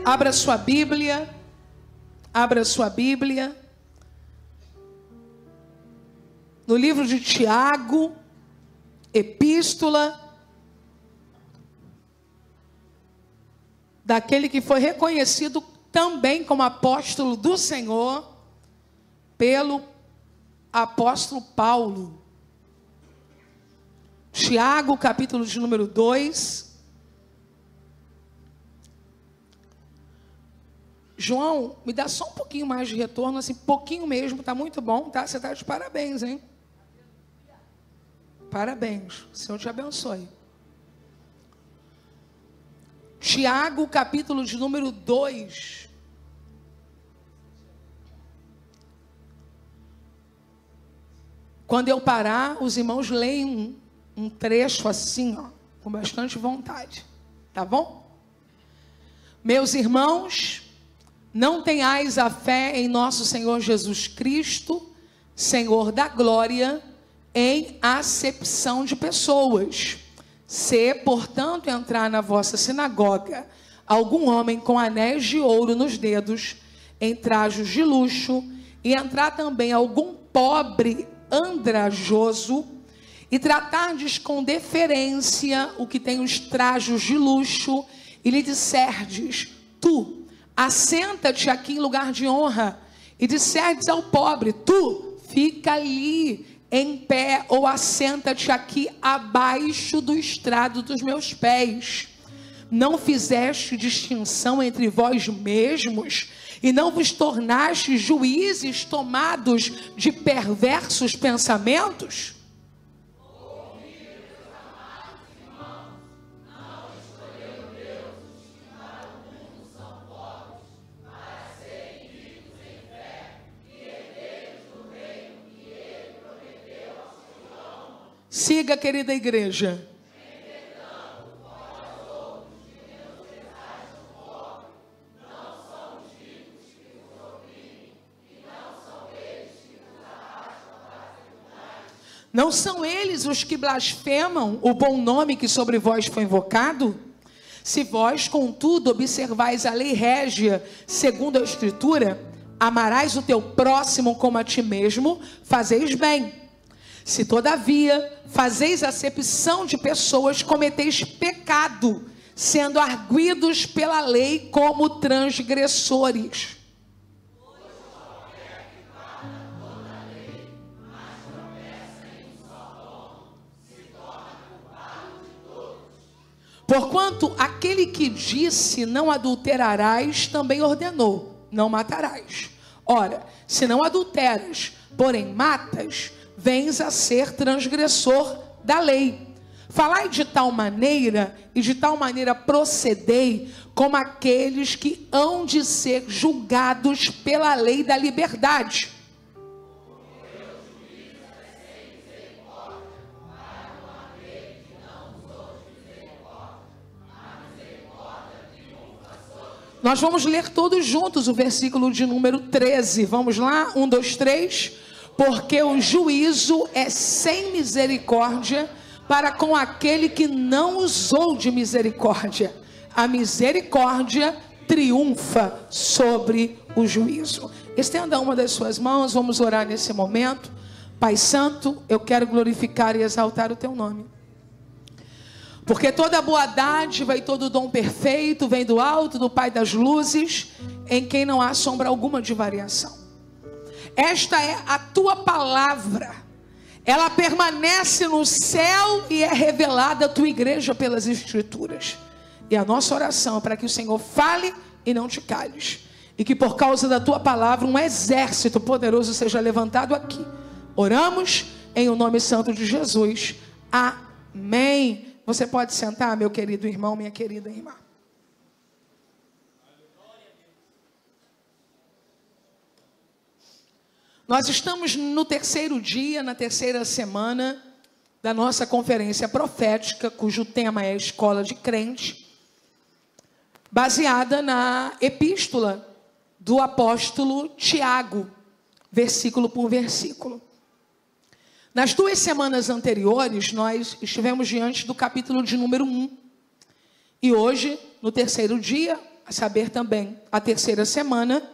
Abra sua Bíblia. Abra sua Bíblia. No livro de Tiago, epístola daquele que foi reconhecido também como apóstolo do Senhor pelo apóstolo Paulo. Tiago, capítulo de número 2. João, me dá só um pouquinho mais de retorno, assim, pouquinho mesmo, tá muito bom, tá? Você tá de parabéns, hein? Parabéns, o Senhor te abençoe. Tiago, capítulo de número 2. Quando eu parar, os irmãos leem um trecho assim, ó, com bastante vontade, tá bom? Meus irmãos, não tenhais a fé em nosso Senhor Jesus Cristo, Senhor da glória, em acepção de pessoas. Se, portanto, entrar na vossa sinagoga algum homem com anéis de ouro nos dedos, em trajos de luxo, e entrar também algum pobre andrajoso, e tratardes com deferência o que tem os trajos de luxo, e lhe disserdes: tu, assenta-te aqui em lugar de honra, e disserdes ao pobre: tu, fica ali em pé, ou assenta-te aqui abaixo do estrado dos meus pés. Não fizeste distinção entre vós mesmos, e não vos tornaste juízes tomados de perversos pensamentos? Siga, querida igreja. Não são eles os que blasfemam o bom nome que sobre vós foi invocado? Se vós, contudo, observais a lei régia, segundo a Escritura, amarás o teu próximo como a ti mesmo, fazeis bem. Se, todavia, fazeis acepção de pessoas, cometeis pecado, sendo arguidos pela lei como transgressores. Porquanto aquele que disse não adulterarás, também ordenou, não matarás. Ora, se não adulteras, porém matas, vens a ser transgressor da lei. Falai de tal maneira, e de tal maneira procedei, como aqueles que hão de ser julgados pela lei da liberdade. Nós vamos ler todos juntos o versículo de número 13. Vamos lá? 1, 2, 3... Porque o juízo é sem misericórdia para com aquele que não usou de misericórdia. A misericórdia triunfa sobre o juízo. Estenda uma das suas mãos, vamos orar nesse momento. Pai Santo, eu quero glorificar e exaltar o teu nome. Porque toda boa dádiva e todo dom perfeito vem do alto, do Pai das luzes, em quem não há sombra alguma de variação. Esta é a tua palavra, ela permanece no céu e é revelada à tua igreja pelas Escrituras. E a nossa oração é para que o Senhor fale e não te cales, e que por causa da tua palavra um exército poderoso seja levantado aqui. Oramos em o nome santo de Jesus. Amém. Você pode sentar, meu querido irmão, minha querida irmã. Nós estamos no terceiro dia, na terceira semana da nossa conferência profética, cujo tema é a Escola de Crente, baseada na epístola do apóstolo Tiago, versículo por versículo. Nas 2 semanas anteriores, nós estivemos diante do capítulo de número 1. E hoje, no terceiro dia, a saber também a terceira semana,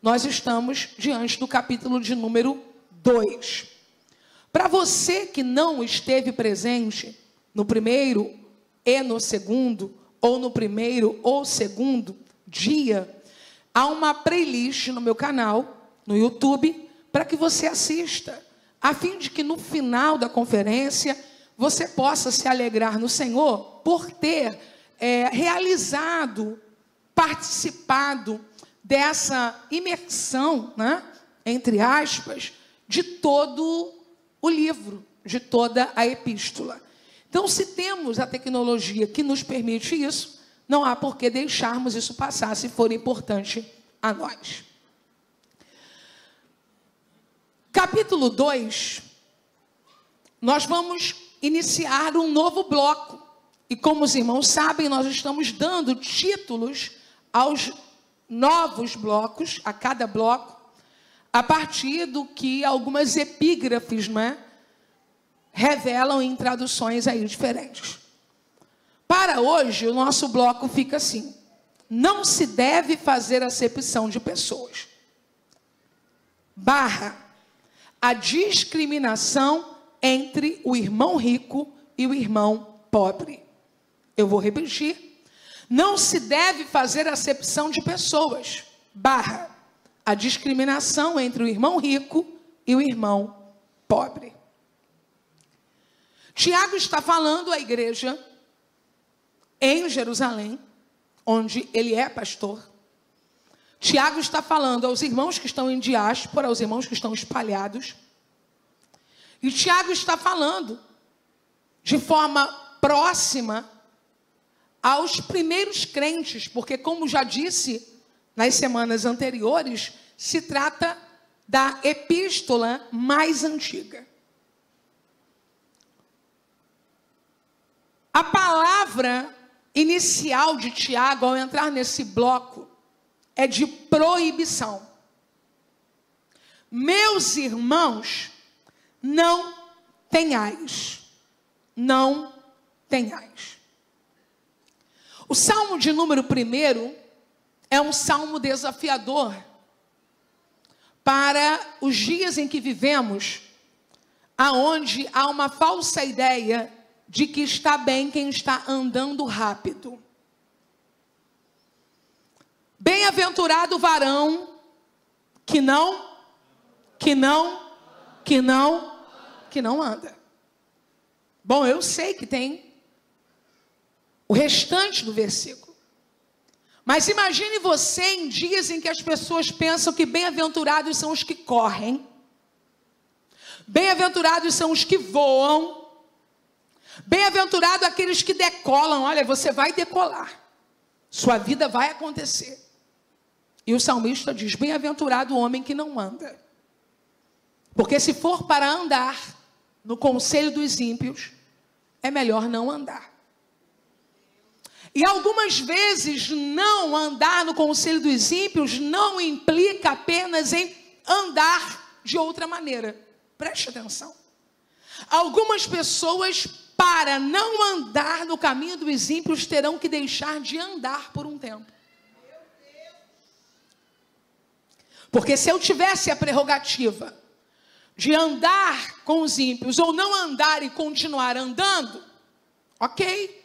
nós estamos diante do capítulo de número 2. Para você que não esteve presente no primeiro e no segundo, ou no primeiro ou segundo dia, há uma playlist no meu canal, no YouTube, para que você assista, a fim de que no final da conferência você possa se alegrar no Senhor por ter realizado, participado dessa imersão, né, entre aspas, de todo o livro, de toda a epístola. Então, se temos a tecnologia que nos permite isso, não há por que deixarmos isso passar, se for importante a nós. Capítulo 2, nós vamos iniciar um novo bloco. E como os irmãos sabem, nós estamos dando títulos aos novos blocos, a cada bloco, a partir do que algumas epígrafes, não é, revelam em traduções aí diferentes. Para hoje, o nosso bloco fica assim: não se deve fazer acepção de pessoas. A discriminação entre o irmão rico e o irmão pobre. Eu vou repetir. Não se deve fazer acepção de pessoas. A discriminação entre o irmão rico e o irmão pobre. Tiago está falando à igreja em Jerusalém, onde ele é pastor. Tiago está falando aos irmãos que estão em diáspora, aos irmãos que estão espalhados. E Tiago está falando de forma próxima aos primeiros crentes, porque, como já disse nas semanas anteriores, se trata da epístola mais antiga. A palavra inicial de Tiago, ao entrar nesse bloco, é de proibição. Meus irmãos, não tenhais. Não tenhais. O salmo de número 1 é um salmo desafiador para os dias em que vivemos, aonde há uma falsa ideia de que está bem quem está andando rápido. Bem-aventurado o varão que não anda. Bom, eu sei que tem o restante do versículo. Mas imagine você em dias em que as pessoas pensam que bem-aventurados são os que correm, bem-aventurados são os que voam, bem-aventurado aqueles que decolam. Olha, você vai decolar, sua vida vai acontecer. E o salmista diz: bem-aventurado o homem que não anda. Porque se for para andar no conselho dos ímpios, é melhor não andar. E algumas vezes não andar no conselho dos ímpios não implica apenas em andar de outra maneira. Preste atenção. Algumas pessoas, para não andar no caminho dos ímpios, terão que deixar de andar por um tempo. Porque se eu tivesse a prerrogativa de andar com os ímpios, ou não andar e continuar andando, ok.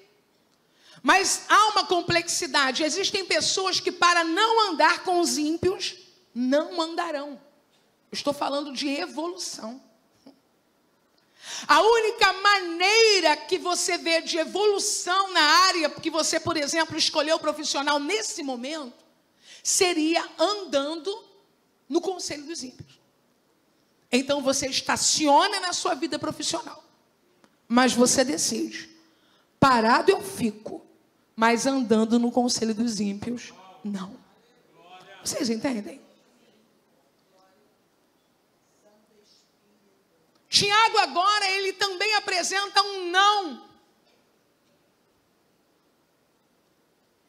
Mas há uma complexidade. Existem pessoas que, para não andar com os ímpios, não andarão. Estou falando de evolução. A única maneira que você vê de evolução na área que você, por exemplo, escolheu profissional nesse momento, seria andando no conselho dos ímpios. Então você estaciona na sua vida profissional, mas você decide: parado eu fico, mas andando no conselho dos ímpios, não. Vocês entendem? Tiago agora, ele também apresenta um não.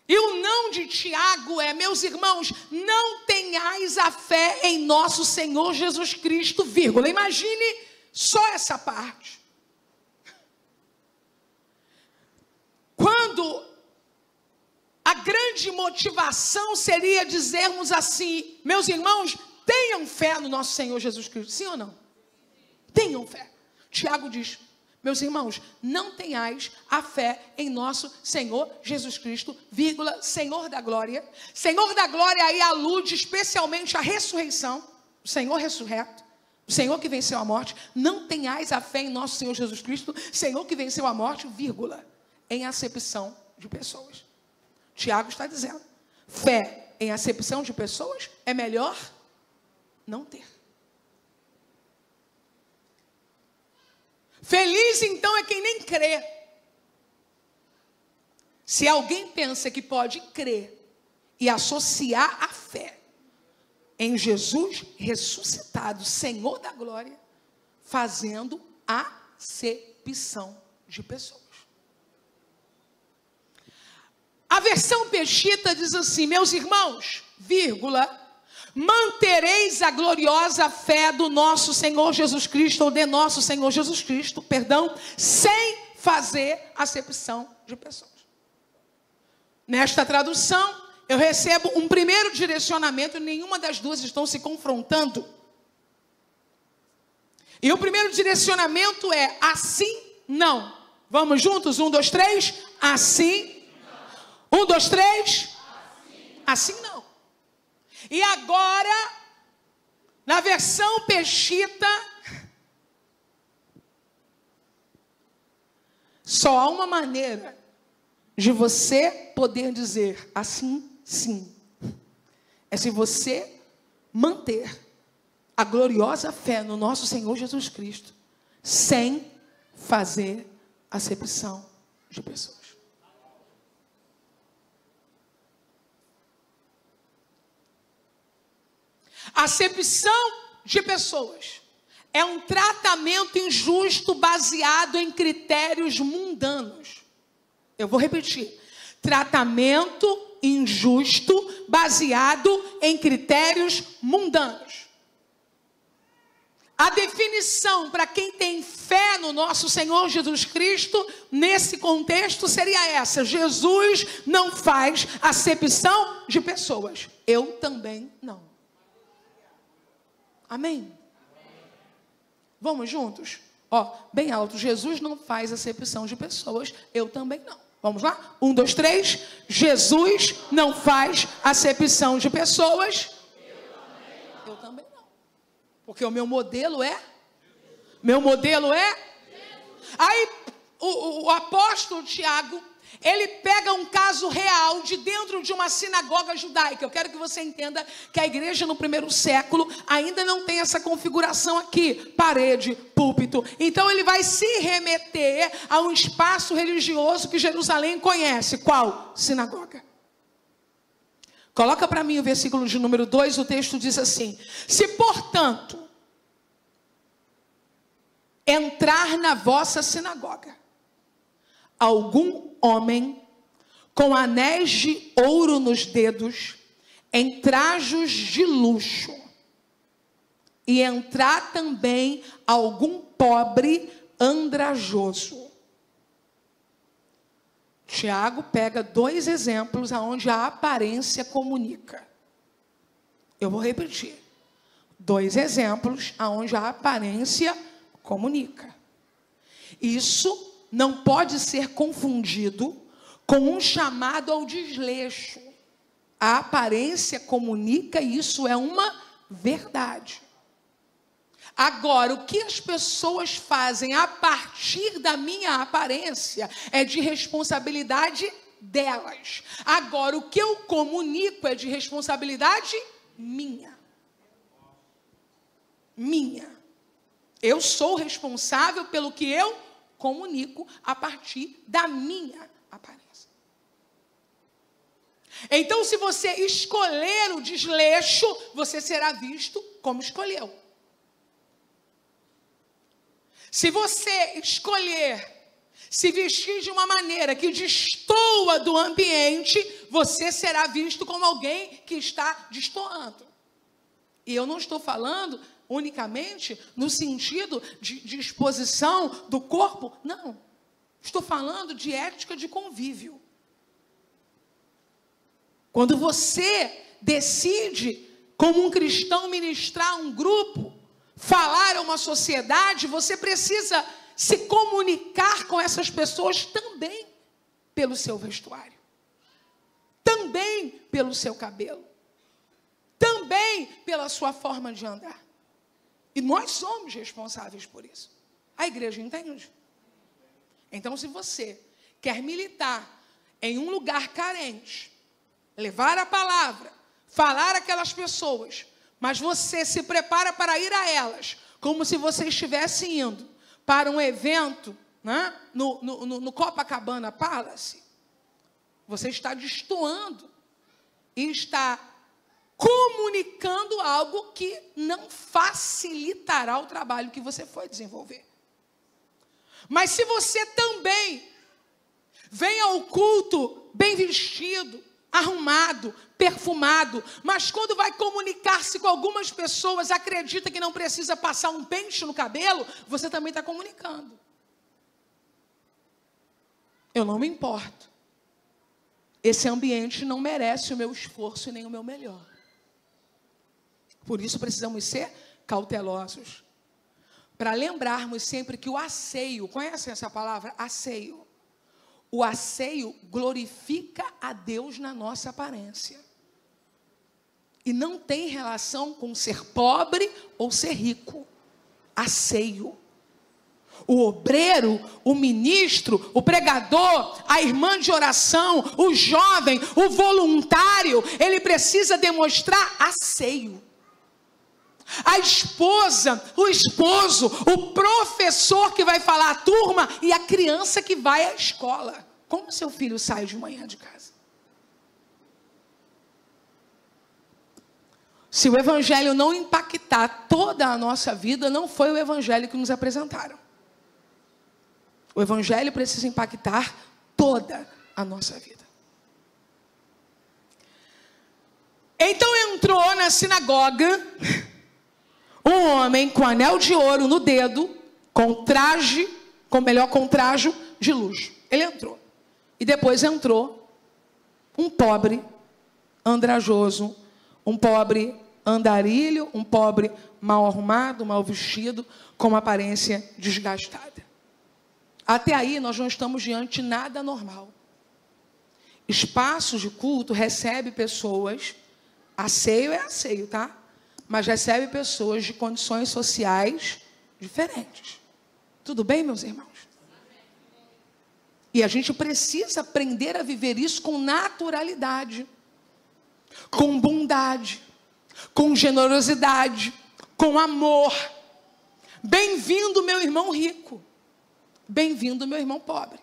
E o não de Tiago é: meus irmãos, não tenhais a fé em nosso Senhor Jesus Cristo, vírgula. Imagine só essa parte. Quando grande motivação seria dizermos assim: meus irmãos, tenham fé no nosso Senhor Jesus Cristo. Sim ou não? Tenham fé. Tiago diz: meus irmãos, não tenhais a fé em nosso Senhor Jesus Cristo, vírgula, Senhor da glória. Senhor da glória aí alude especialmente à ressurreição, o Senhor ressurreto, o Senhor que venceu a morte. Não tenhais a fé em nosso Senhor Jesus Cristo, Senhor que venceu a morte, vírgula, em acepção de pessoas. Tiago está dizendo: fé em acepção de pessoas é melhor não ter. Feliz então é quem nem crê. Se alguém pensa que pode crer e associar a fé em Jesus ressuscitado, Senhor da glória, fazendo acepção de pessoas. A versão Peshitta diz assim: meus irmãos, vírgula, mantereis a gloriosa fé do nosso Senhor Jesus Cristo, ou de nosso Senhor Jesus Cristo, perdão, sem fazer acepção de pessoas. Nesta tradução, eu recebo um primeiro direcionamento, e nenhuma das duas estão se confrontando. E o primeiro direcionamento é: assim não. Vamos juntos? 1, 2, 3. Assim. 1, 2, 3. Assim não. E agora, na versão Peshitta, só há uma maneira de você poder dizer assim, sim. É se você manter a gloriosa fé no nosso Senhor Jesus Cristo, sem fazer acepção de pessoas. Acepção de pessoas é um tratamento injusto baseado em critérios mundanos. Eu vou repetir: tratamento injusto baseado em critérios mundanos. A definição para quem tem fé no nosso Senhor Jesus Cristo, nesse contexto, seria essa: Jesus não faz acepção de pessoas. Eu também não. Amém? Vamos juntos? Ó, bem alto. Jesus não faz acepção de pessoas. Eu também não. Vamos lá? 1, 2, 3. Jesus não faz acepção de pessoas. Eu também não. Porque o meu modelo é? Meu modelo é? Aí o apóstolo Tiago, ele pega um caso real de dentro de uma sinagoga judaica. Eu quero que você entenda que a igreja no primeiro século ainda não tem essa configuração aqui: parede, púlpito. Então ele vai se remeter a um espaço religioso que Jerusalém conhece. Qual? Sinagoga. Coloca para mim o versículo de número 2, o texto diz assim: se portanto entrar na vossa sinagoga algum homem com anéis de ouro nos dedos, em trajos de luxo, e entrar também algum pobre andrajoso. Tiago pega 2 exemplos onde a aparência comunica. Eu vou repetir. 2 exemplos onde a aparência comunica. Isso não pode ser confundido com um chamado ao desleixo. A aparência comunica, e isso é uma verdade. Agora, o que as pessoas fazem a partir da minha aparência é de responsabilidade delas. Agora, o que eu comunico é de responsabilidade minha. Minha. Eu sou responsável pelo que eu comunico a partir da minha aparência. Então, se você escolher o desleixo, você será visto como escolheu. Se você escolher se vestir de uma maneira que destoa do ambiente, você será visto como alguém que está destoando. E eu não estou falando unicamente no sentido de exposição do corpo, não. Estou falando de ética de convívio. Quando você decide, como um cristão, ministrar um grupo, falar a uma sociedade, você precisa se comunicar com essas pessoas também pelo seu vestuário, também pelo seu cabelo, também pela sua forma de andar. E nós somos responsáveis por isso. A igreja entende? Então, se você quer militar em um lugar carente, levar a palavra, falar àquelas pessoas, mas você se prepara para ir a elas, como se você estivesse indo para um evento, né, no Copacabana Palace, você está destoando e está comunicando algo que não facilitará o trabalho que você foi desenvolver. Mas se você também vem ao culto bem vestido, arrumado, perfumado, mas quando vai comunicar-se com algumas pessoas, acredita que não precisa passar um pente no cabelo, você também está comunicando. Eu não me importo. Esse ambiente não merece o meu esforço e nem o meu melhor. Por isso precisamos ser cautelosos. Para lembrarmos sempre que o asseio, conhecem essa palavra? Asseio. O asseio glorifica a Deus na nossa aparência. E não tem relação com ser pobre ou ser rico. Asseio. O obreiro, o ministro, o pregador, a irmã de oração, o jovem, o voluntário, ele precisa demonstrar asseio. A esposa, o esposo, o professor que vai falar à turma e a criança que vai à escola. Como seu filho sai de manhã de casa? Se o evangelho não impactar toda a nossa vida, não foi o evangelho que nos apresentaram. O evangelho precisa impactar toda a nossa vida. Então entrou na sinagoga um homem com anel de ouro no dedo, com traje de luxo. Ele entrou. E depois entrou um pobre andrajoso, um pobre andarilho, um pobre mal arrumado, mal vestido, com uma aparência desgastada. Até aí nós não estamos diante de nada normal. Espaços de culto recebe pessoas, asseio é asseio, tá? Mas recebe pessoas de condições sociais diferentes. Tudo bem, meus irmãos? E a gente precisa aprender a viver isso com naturalidade, com bondade, com generosidade, com amor. Bem-vindo, meu irmão rico. Bem-vindo, meu irmão pobre.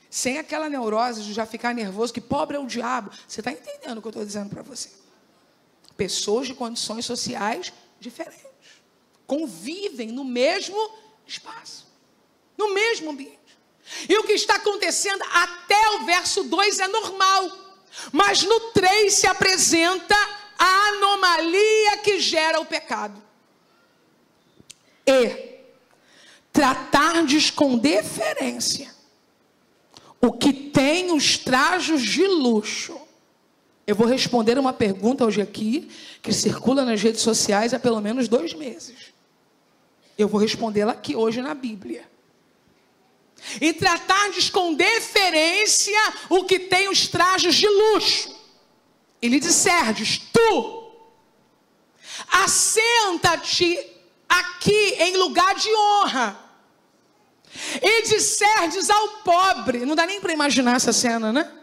Sem aquela neurose de já ficar nervoso, que pobre é o diabo. Você está entendendo o que eu estou dizendo para você? Pessoas de condições sociais diferentes. Convivem no mesmo espaço. No mesmo ambiente. E o que está acontecendo até o verso 2 é normal. Mas no 3 se apresenta a anomalia que gera o pecado. E tratardes com deferência o que tem os trajos de luxo. Eu vou responder uma pergunta hoje aqui, que circula nas redes sociais há pelo menos 2 meses. Eu vou respondê-la aqui hoje na Bíblia. E tratardes com deferência o que tem os trajos de luxo. E lhe disserdes, tu, assenta-te aqui em lugar de honra. E disserdes ao pobre, não dá nem para imaginar essa cena, né?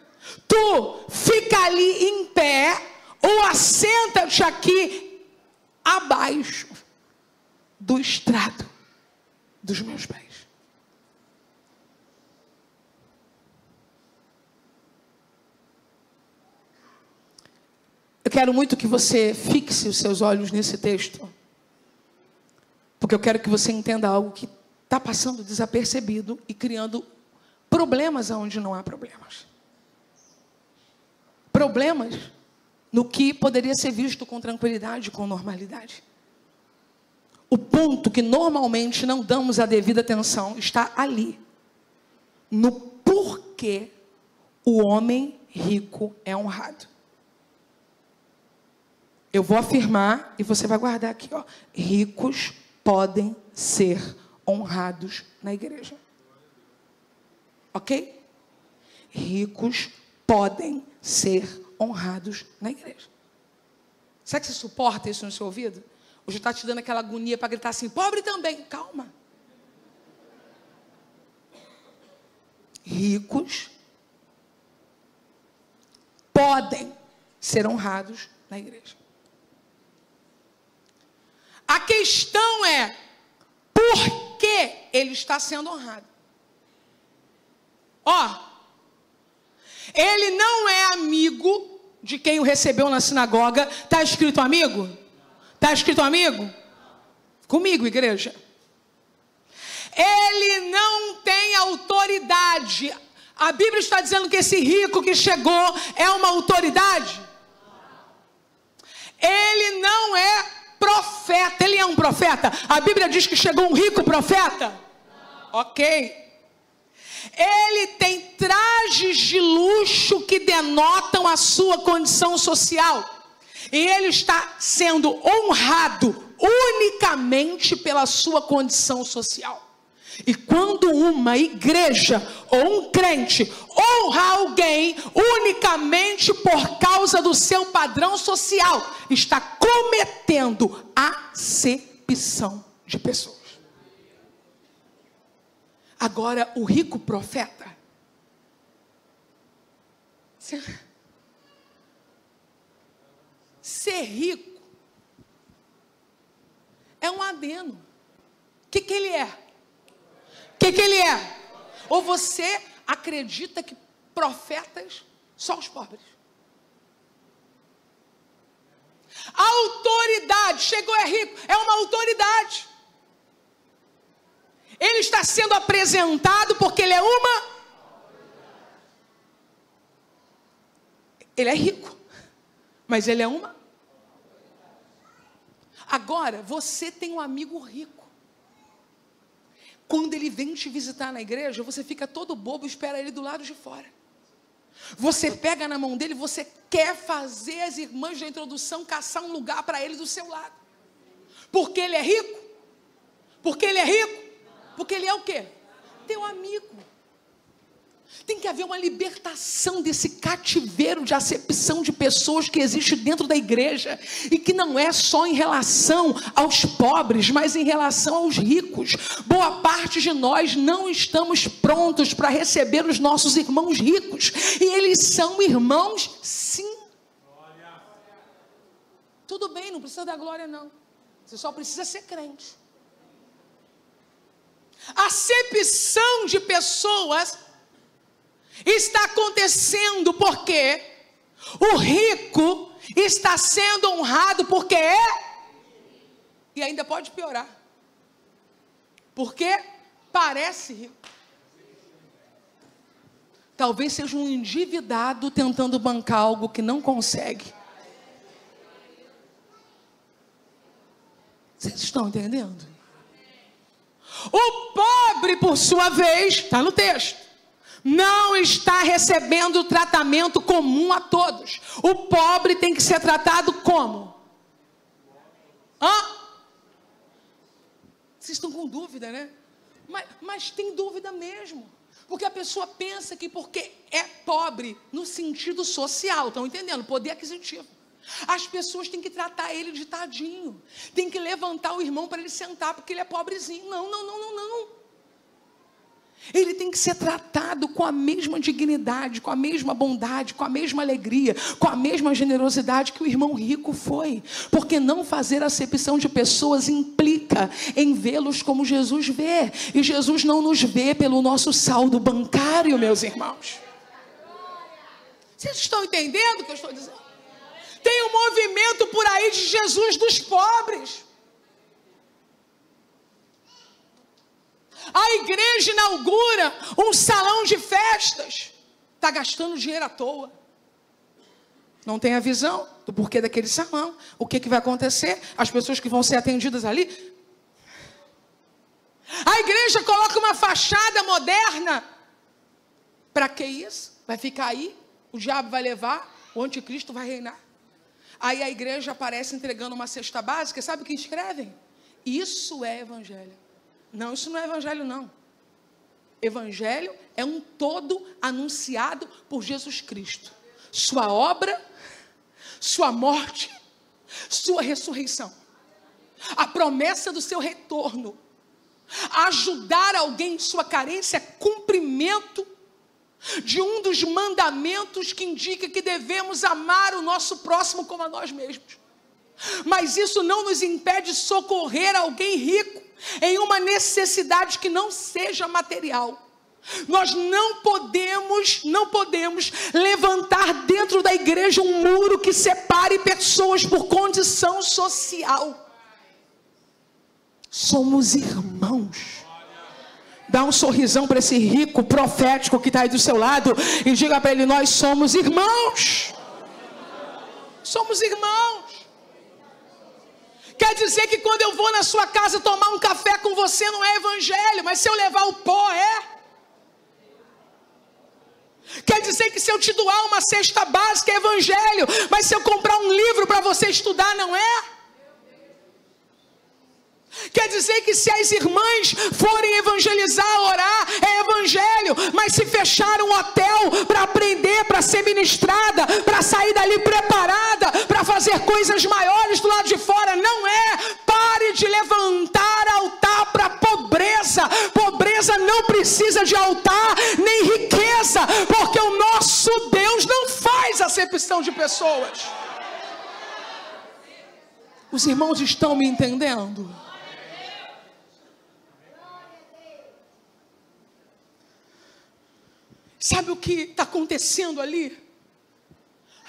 Tu fica ali em pé, ou assenta-te aqui abaixo do estrado dos meus pés. Eu quero muito que você fixe os seus olhos nesse texto, porque eu quero que você entenda algo que está passando desapercebido e criando problemas onde não há problemas. Problemas no que poderia ser visto com tranquilidade, com normalidade. O ponto que normalmente não damos a devida atenção está ali. No porquê o homem rico é honrado. Eu vou afirmar e você vai guardar aqui, ó. Ricos podem ser honrados na igreja. Ok? Ricos podem ser honrados na igreja. Será que você suporta isso no seu ouvido? Hoje está te dando aquela agonia para gritar assim, pobre também. Calma. Ricos podem ser honrados na igreja. A questão é, por que ele está sendo honrado? Ó, ele não é amigo de quem o recebeu na sinagoga. Está escrito amigo? Está escrito amigo? Comigo, igreja. Ele não tem autoridade. A Bíblia está dizendo que esse rico que chegou é uma autoridade? Ele não é profeta. Ele é um profeta? A Bíblia diz que chegou um rico profeta? Ok. Ele tem trajes de luxo que denotam a sua condição social. E ele está sendo honrado unicamente pela sua condição social. E quando uma igreja ou um crente honra alguém unicamente por causa do seu padrão social, está cometendo acepção de pessoas. Agora, o rico profeta, ser rico é um adeno. O que ele é? O que ele é? Ou você acredita que profetas só os pobres? A autoridade, chegou é rico, é uma autoridade. Ele está sendo apresentado porque ele é ele é rico, mas ele é uma. Agora, você tem um amigo rico. Quando ele vem te visitar na igreja, você fica todo bobo e espera ele do lado de fora. Você pega na mão dele, você quer fazer as irmãs da introdução caçar um lugar para ele do seu lado. Porque ele é rico? Porque ele é rico? Porque ele é o quê? Teu amigo. Tem que haver uma libertação desse cativeiro de acepção de pessoas que existe dentro da igreja e que não é só em relação aos pobres, mas em relação aos ricos. Boa parte de nós não estamos prontos para receber os nossos irmãos ricos, e eles são irmãos, sim. Tudo bem, não precisa da glória não, você só precisa ser crente. Acepção de pessoas está acontecendo porque o rico está sendo honrado porque é, e ainda pode piorar, porque parece rico. Talvez seja um endividado tentando bancar algo que não consegue. Vocês estão entendendo? O pobre, por sua vez, está no texto, não está recebendo o tratamento comum a todos. O pobre tem que ser tratado como? Vocês estão com dúvida, né? Mas tem dúvida mesmo. Porque a pessoa pensa que porque é pobre no sentido social, estão entendendo? Poder aquisitivo. As pessoas têm que tratar ele de tadinho. Tem que levantar o irmão para ele sentar porque ele é pobrezinho. Não. Ele tem que ser tratado com a mesma dignidade, com a mesma bondade, com a mesma alegria, com a mesma generosidade que o irmão rico foi. Porque não fazer acepção de pessoas implica em vê-los como Jesus vê. E Jesus não nos vê pelo nosso saldo bancário, meus irmãos. Vocês estão entendendo o que eu estou dizendo? Tem um movimento por aí de Jesus dos pobres. A igreja inaugura um salão de festas. Está gastando dinheiro à toa. Não tem a visão do porquê daquele salão. O que vai acontecer? As pessoas que vão ser atendidas ali. A igreja coloca uma fachada moderna. Para que isso? Vai ficar aí, o diabo vai levar, o anticristo vai reinar. Aí a igreja aparece entregando uma cesta básica, sabe o que escrevem? Isso é evangelho. Não, isso não é evangelho não. Evangelho é um todo anunciado por Jesus Cristo. Sua obra, sua morte, sua ressurreição. A promessa do seu retorno. Ajudar alguém em sua carência é cumprimento de um dos mandamentos que indica que devemos amar o nosso próximo como a nós mesmos. Mas isso não nos impede de socorrer alguém rico em uma necessidade que não seja material. Nós não podemos levantar dentro da igreja um muro que separe pessoas por condição social. Somos irmãos. Dá um sorrisão para esse rico profético que está aí do seu lado e diga para ele: nós somos irmãos. Somos irmãos. Quer dizer que quando eu vou na sua casa tomar um café com você não é evangelho, mas se eu levar o pó é. Quer dizer que se eu te doar uma cesta básica é evangelho, mas se eu comprar um livro para você estudar não é? Quer dizer que se as irmãs forem evangelizar, orar, é evangelho, mas se fechar um hotel para aprender, para ser ministrada, para sair dali preparada, para fazer coisas maiores do lado de fora, não é. Pare de levantar altar para pobreza. Pobreza não precisa de altar, nem riqueza, porque o nosso Deus não faz acepção de pessoas. Os irmãos estão me entendendo? Sabe o que está acontecendo ali?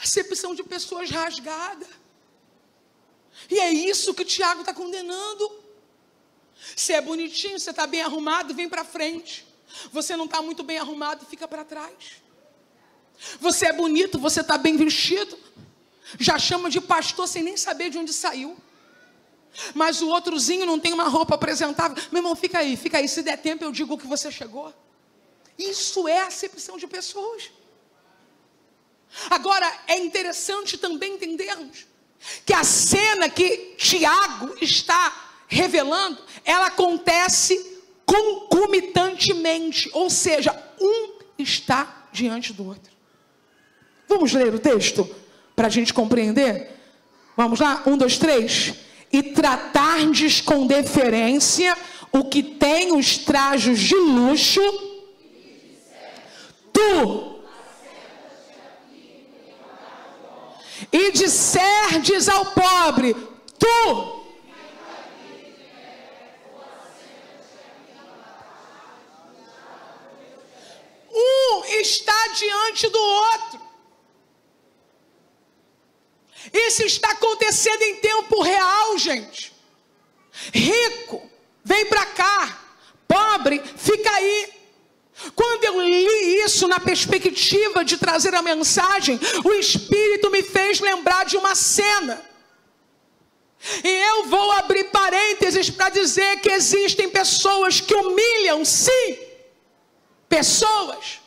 Acepção de pessoas rasgada. E é isso que Tiago está condenando. Você é bonitinho, você está bem arrumado, vem para frente. Você não está muito bem arrumado, fica para trás. Você é bonito, você está bem vestido, já chama de pastor sem nem saber de onde saiu. Mas o outrozinho não tem uma roupa apresentável. Meu irmão, fica aí, se der tempo eu digo que você chegou. Isso é acepção de pessoas. Agora, é interessante também entendermos que a cena que Tiago está revelando, ela acontece concomitantemente, ou seja, um está diante do outro. Vamos ler o texto para a gente compreender? Vamos lá? 1, 2, 3. E tratardes com deferência o que tem os trajos de luxo, tu, e disserdes ao pobre, tu, um está diante do outro. Isso está acontecendo em tempo real, gente. Rico, vem para cá. Pobre, fica aí. Quando eu li isso na perspectiva de trazer a mensagem, o Espírito me fez lembrar de uma cena. E eu vou abrir parênteses para dizer que existem pessoas que humilham, sim, pessoas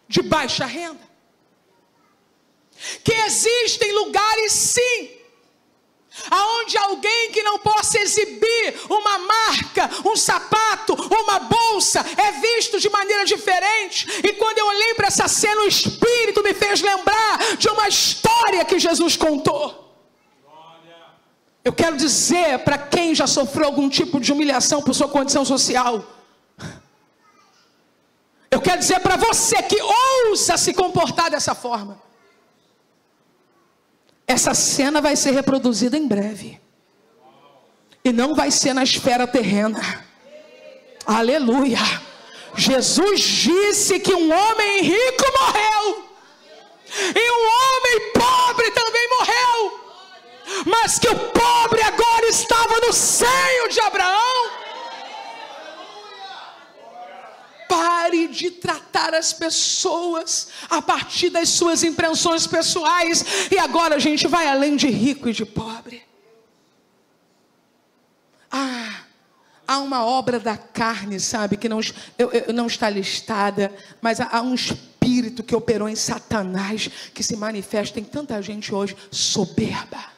de baixa renda. Que existem lugares, sim, aonde alguém que não possa exibir uma marca, um sapato, uma bolsa, é visto de maneira diferente. E quando eu olhei para essa cena, o Espírito me fez lembrar de uma história que Jesus contou. Eu quero dizer para quem já sofreu algum tipo de humilhação por sua condição social, eu quero dizer para você que ousa se comportar dessa forma, essa cena vai ser reproduzida em breve. E não vai ser na esfera terrena. Aleluia. Jesus disse que um homem rico morreu. E um homem pobre também morreu. Mas que o pobre agora estava no seio de Abraão. Pare de tratar as pessoas a partir das suas impressões pessoais. E agora a gente vai além de rico e de pobre. Há uma obra da carne, sabe, que não está listada, mas há um espírito espírito que operou em Satanás, que se manifesta em tanta gente hoje, soberba.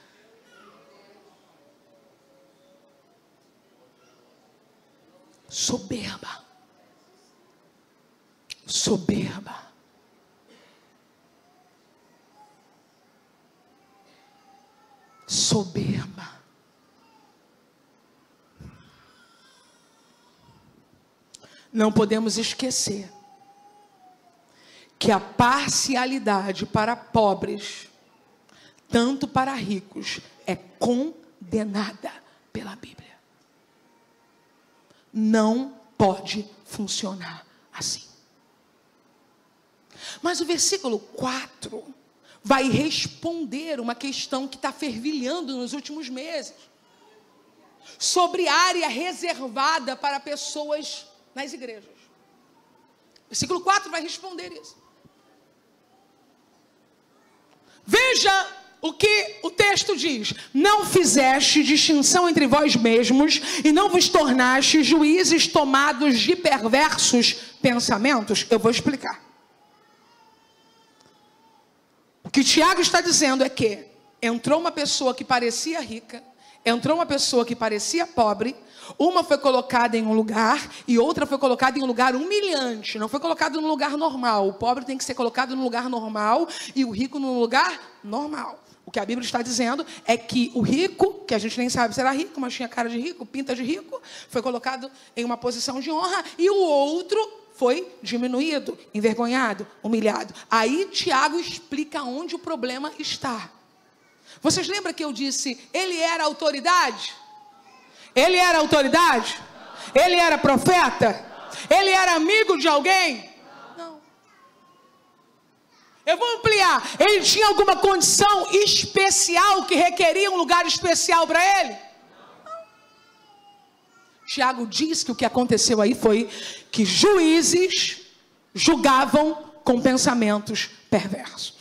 Soberba. Soberba. Soberba. Não podemos esquecer que a parcialidade para pobres, tanto para ricos, é condenada pela Bíblia. Não pode funcionar assim. Mas o versículo 4 vai responder uma questão que está fervilhando nos últimos meses, sobre área reservada para pessoas nas igrejas. Versículo 4 vai responder isso. Veja o que o texto diz: não fizeste distinção entre vós mesmos e não vos tornaste juízes tomados de perversos pensamentos. Eu vou explicar. O que Tiago está dizendo é que entrou uma pessoa que parecia rica, entrou uma pessoa que parecia pobre, uma foi colocada em um lugar e outra foi colocada em um lugar humilhante, não foi colocado num lugar normal. O pobre tem que ser colocado num lugar normal e o rico num lugar normal. O que a Bíblia está dizendo é que o rico, que a gente nem sabe se era rico, mas tinha cara de rico, pinta de rico, foi colocado em uma posição de honra, e o outro foi diminuído, envergonhado, humilhado. Aí Tiago explica onde o problema está. Vocês lembram que eu disse, ele era autoridade? Ele era autoridade? Ele era profeta? Ele era amigo de alguém? Não. Eu vou ampliar. Ele tinha alguma condição especial que requeria um lugar especial para ele? Não. Tiago diz que o que aconteceu aí foi que juízes julgavam com pensamentos perversos.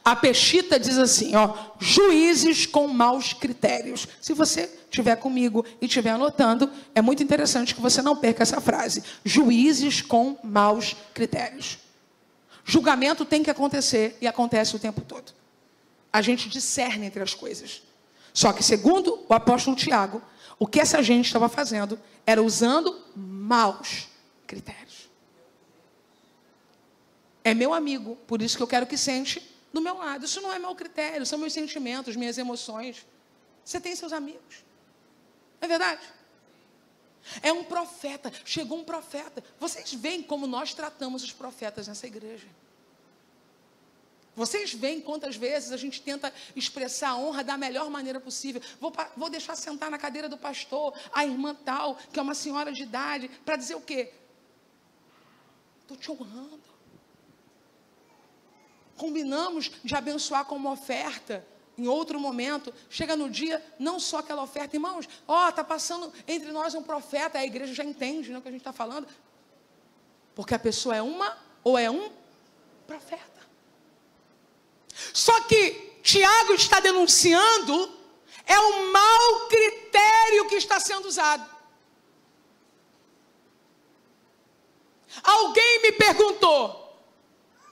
A Peshita diz assim, ó, juízes com maus critérios. Se você estiver comigo e estiver anotando, é muito interessante que você não perca essa frase. Juízes com maus critérios. Julgamento tem que acontecer e acontece o tempo todo. A gente discerne entre as coisas. Só que, segundo o apóstolo Tiago, o que essa gente estava fazendo era usando maus critérios. É meu amigo, por isso que eu quero que sente do meu lado. Isso não é meu critério, são meus sentimentos, minhas emoções. Você tem seus amigos. É verdade? É um profeta, chegou um profeta. Vocês veem como nós tratamos os profetas nessa igreja. Vocês veem quantas vezes a gente tenta expressar a honra da melhor maneira possível. Vou deixar sentar na cadeira do pastor a irmã tal, que é uma senhora de idade, para dizer o quê? Estou te honrando. Combinamos de abençoar com uma oferta em outro momento. Chega no dia, não só aquela oferta. Irmãos, está passando entre nós um profeta. A igreja já entende, né, o que a gente está falando. Porque a pessoa é uma ou é um profeta. Só que Tiago está denunciando é o mau critério que está sendo usado. Alguém me perguntou: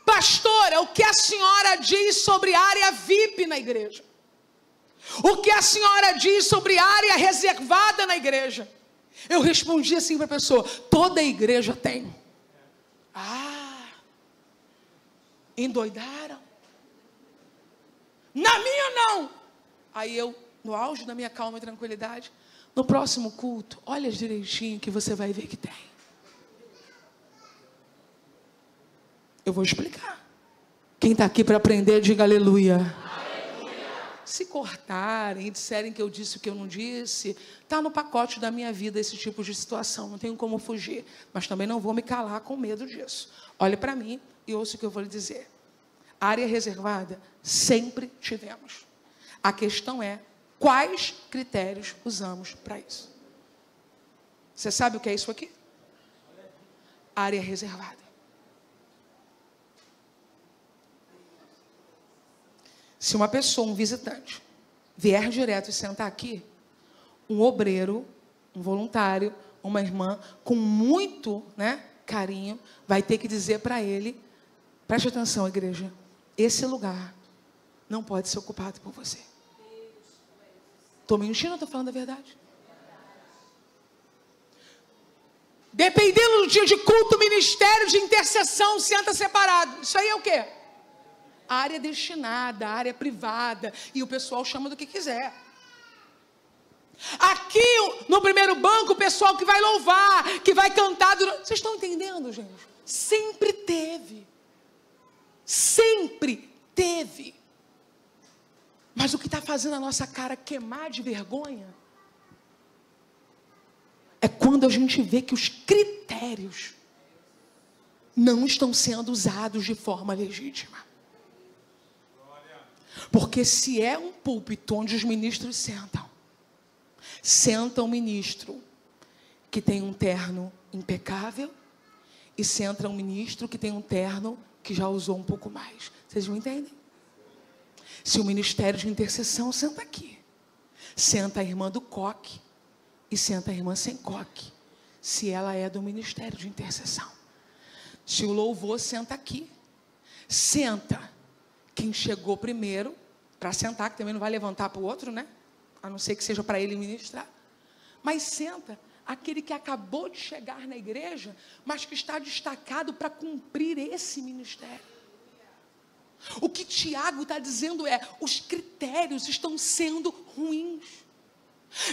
pastora, o que a senhora diz sobre área VIP na igreja? O que a senhora diz sobre área reservada na igreja? Eu respondi assim para a pessoa: toda igreja tem. Endoidaram? Na minha não. Aí eu, no auge da minha calma e tranquilidade, no próximo culto, olha direitinho que você vai ver que tem. Eu vou explicar. Quem está aqui para aprender, diga aleluia. Aleluia. Se cortarem e disserem que eu disse o que eu não disse, está no pacote da minha vida esse tipo de situação. Não tenho como fugir. Mas também não vou me calar com medo disso. Olhe para mim e ouça o que eu vou lhe dizer. A área reservada sempre tivemos. A questão é quais critérios usamos para isso. Você sabe o que é isso aqui? Área reservada. Se uma pessoa, um visitante, vier direto e sentar aqui, um obreiro, um voluntário, uma irmã, com muito, carinho, vai ter que dizer para ele Preste atenção, igreja. Esse lugar não pode ser ocupado por você. Estou mentindo ou estou falando a verdade? Dependendo do dia de culto, ministério de intercessão, senta separado. Isso aí é o quê? Área destinada, área privada. E o pessoal chama do que quiser. Aqui, no primeiro banco, o pessoal que vai louvar, que vai cantar. Vocês estão entendendo, gente? Sempre teve. Sempre teve. Mas o que está fazendo a nossa cara queimar de vergonha é quando a gente vê que os critérios não estão sendo usados de forma legítima. Porque se é um púlpito onde os ministros senta um ministro que tem um terno impecável e senta um ministro que tem um terno que já usou um pouco mais. Vocês me entendem? Se o ministério de intercessão senta aqui, senta a irmã do coque e senta a irmã sem coque, se ela é do ministério de intercessão. Se o louvor senta aqui, senta quem chegou primeiro para sentar, que também não vai levantar para o outro, né? A não ser que seja para ele ministrar. Mas senta aquele que acabou de chegar na igreja, mas que está destacado para cumprir esse ministério. O que Tiago está dizendo é: os critérios estão sendo ruins.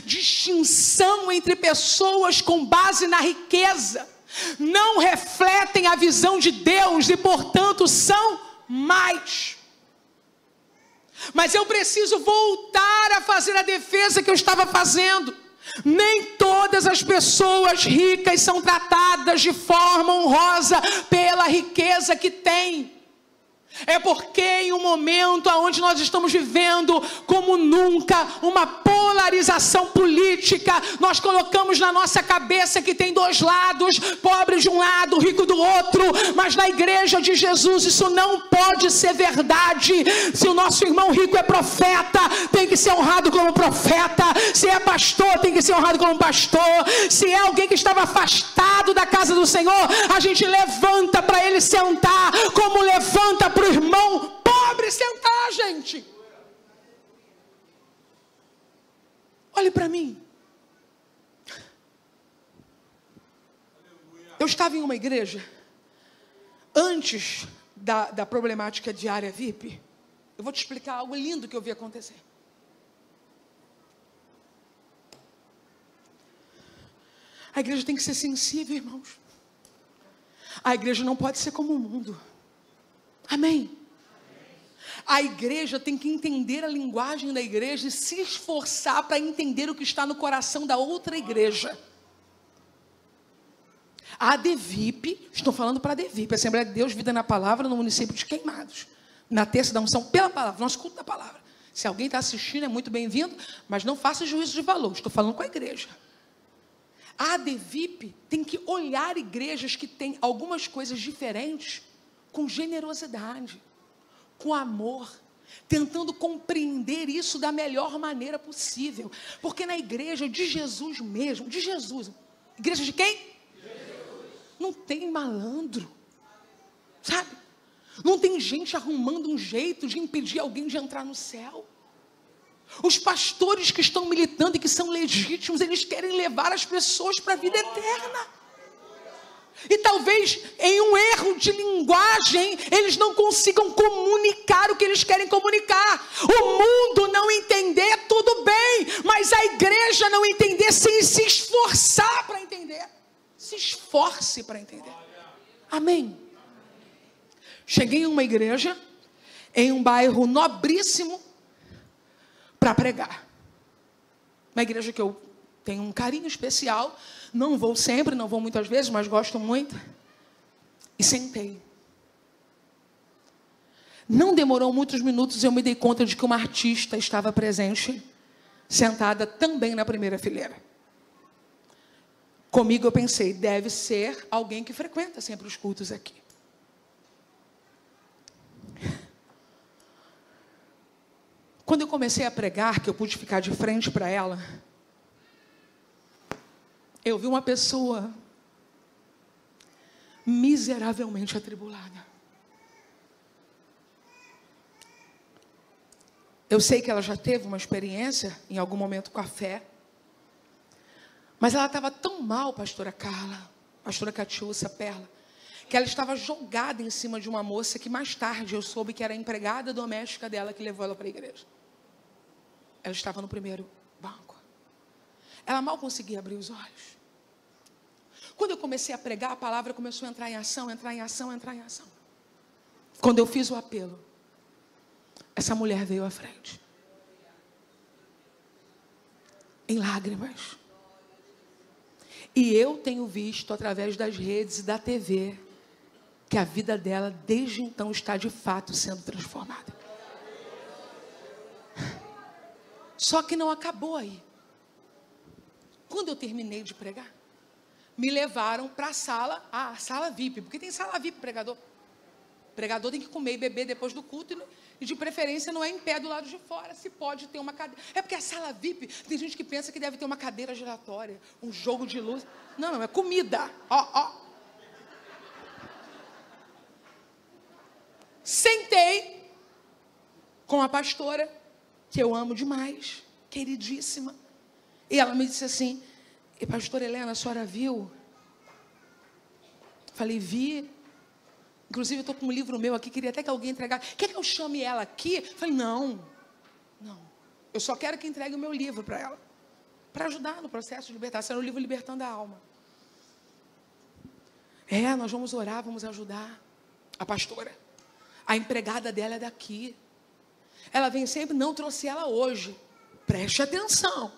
Distinção entre pessoas com base na riqueza não refletem a visão de Deus e, portanto, são mais. Mas eu preciso voltar a fazer a defesa que eu estava fazendo. Nem todas as pessoas ricas são tratadas de forma honrosa pela riqueza que têm. É porque em um momento onde nós estamos vivendo como nunca uma polarização política, nós colocamos na nossa cabeça que tem dois lados, pobre de um lado, rico do outro, mas na igreja de Jesus isso não pode ser verdade. Se o nosso irmão rico é profeta, tem que ser honrado como profeta. Se é pastor, tem que ser honrado como pastor. Se é alguém que estava afastado da casa do Senhor, a gente levanta para ele sentar, como levanta para o irmão pobre sentar, gente. Olhe para mim. Eu estava em uma igreja antes da problemática de área VIP. Eu vou te explicar algo lindo que eu vi acontecer. A igreja tem que ser sensível, irmãos. A igreja não pode ser como o mundo. Amém? A igreja tem que entender a linguagem da igreja e se esforçar para entender o que está no coração da outra igreja. A ADVIP, estou falando para a ADVIP, Assembleia de Deus, Vida na Palavra, no município de Queimados. Na terça da unção pela palavra, nosso culto da palavra. Se alguém está assistindo, é muito bem-vindo, mas não faça juízo de valor, estou falando com a igreja. A ADVIP tem que olhar igrejas que têm algumas coisas diferentes, com generosidade, com amor, tentando compreender isso da melhor maneira possível. Porque na igreja de Jesus mesmo, de Jesus, igreja de quem? Jesus. Não tem malandro, sabe? Não tem gente arrumando um jeito de impedir alguém de entrar no céu. Os pastores que estão militando e que são legítimos, eles querem levar as pessoas para a vida eterna. E talvez em um erro de linguagem eles não consigam comunicar o que eles querem comunicar. O mundo não entender, tudo bem, mas a igreja não entender sem se esforçar para entender. Se esforce para entender. Amém? Cheguei em uma igreja em um bairro nobríssimo para pregar. Uma igreja que eu tenho um carinho especial. Não vou sempre, não vou muitas vezes, mas gosto muito. E sentei. Não demorou muitos minutos, eu me dei conta de que uma artista estava presente, sentada também na primeira fileira. Comigo eu pensei, deve ser alguém que frequenta sempre os cultos aqui. Quando eu comecei a pregar, que eu pude ficar de frente para ela, eu vi uma pessoa miseravelmente atribulada. Eu sei que ela já teve uma experiência, em algum momento, com a fé. Mas ela estava tão mal, pastora Carla, pastora Catiúcia, Perla, que ela estava jogada em cima de uma moça que mais tarde eu soube que era a empregada doméstica dela que levou ela para a igreja. Ela estava no primeiro banco. Ela mal conseguia abrir os olhos. Quando eu comecei a pregar, a palavra começou a entrar em ação, entrar em ação, entrar em ação. Quando eu fiz o apelo, essa mulher veio à frente. Em lágrimas. E eu tenho visto através das redes e da TV que a vida dela desde então está de fato sendo transformada. Só que não acabou aí. Quando eu terminei de pregar, me levaram para a sala VIP, porque tem sala VIP, pregador. O pregador tem que comer e beber depois do culto e de preferência não é em pé do lado de fora, se pode ter uma cadeira. É porque a sala VIP, tem gente que pensa que deve ter uma cadeira giratória, um jogo de luz. Não, é comida. Sentei com a pastora, que eu amo demais, queridíssima. E ela me disse assim: e pastora Helena, a senhora viu? Falei, vi. Inclusive eu estou com um livro meu aqui, queria até que alguém entregasse. Quer que eu chame ela aqui? Falei, não. Eu só quero que entregue o meu livro para ela. Para ajudar no processo de libertação. Era o livro Libertando a Alma. Nós vamos orar, vamos ajudar a pastora. A empregada dela é daqui. Ela vem sempre, não trouxe ela hoje. Preste atenção.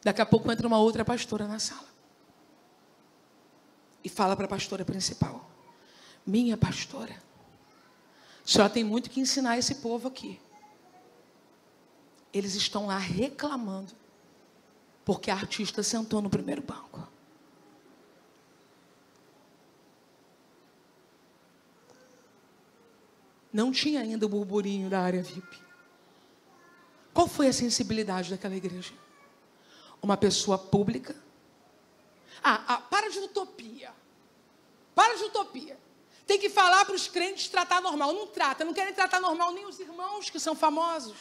Daqui a pouco entra uma outra pastora na sala. E fala para a pastora principal: minha pastora, a senhora tem muito que ensinar esse povo aqui. Eles estão lá reclamando porque a artista sentou no primeiro banco. Não tinha ainda o burburinho da área VIP. Qual foi a sensibilidade daquela igreja? Uma pessoa pública. Para de utopia. Para de utopia. Tem que falar para os crentes tratar normal. Não trata, não querem tratar normal nem os irmãos que são famosos.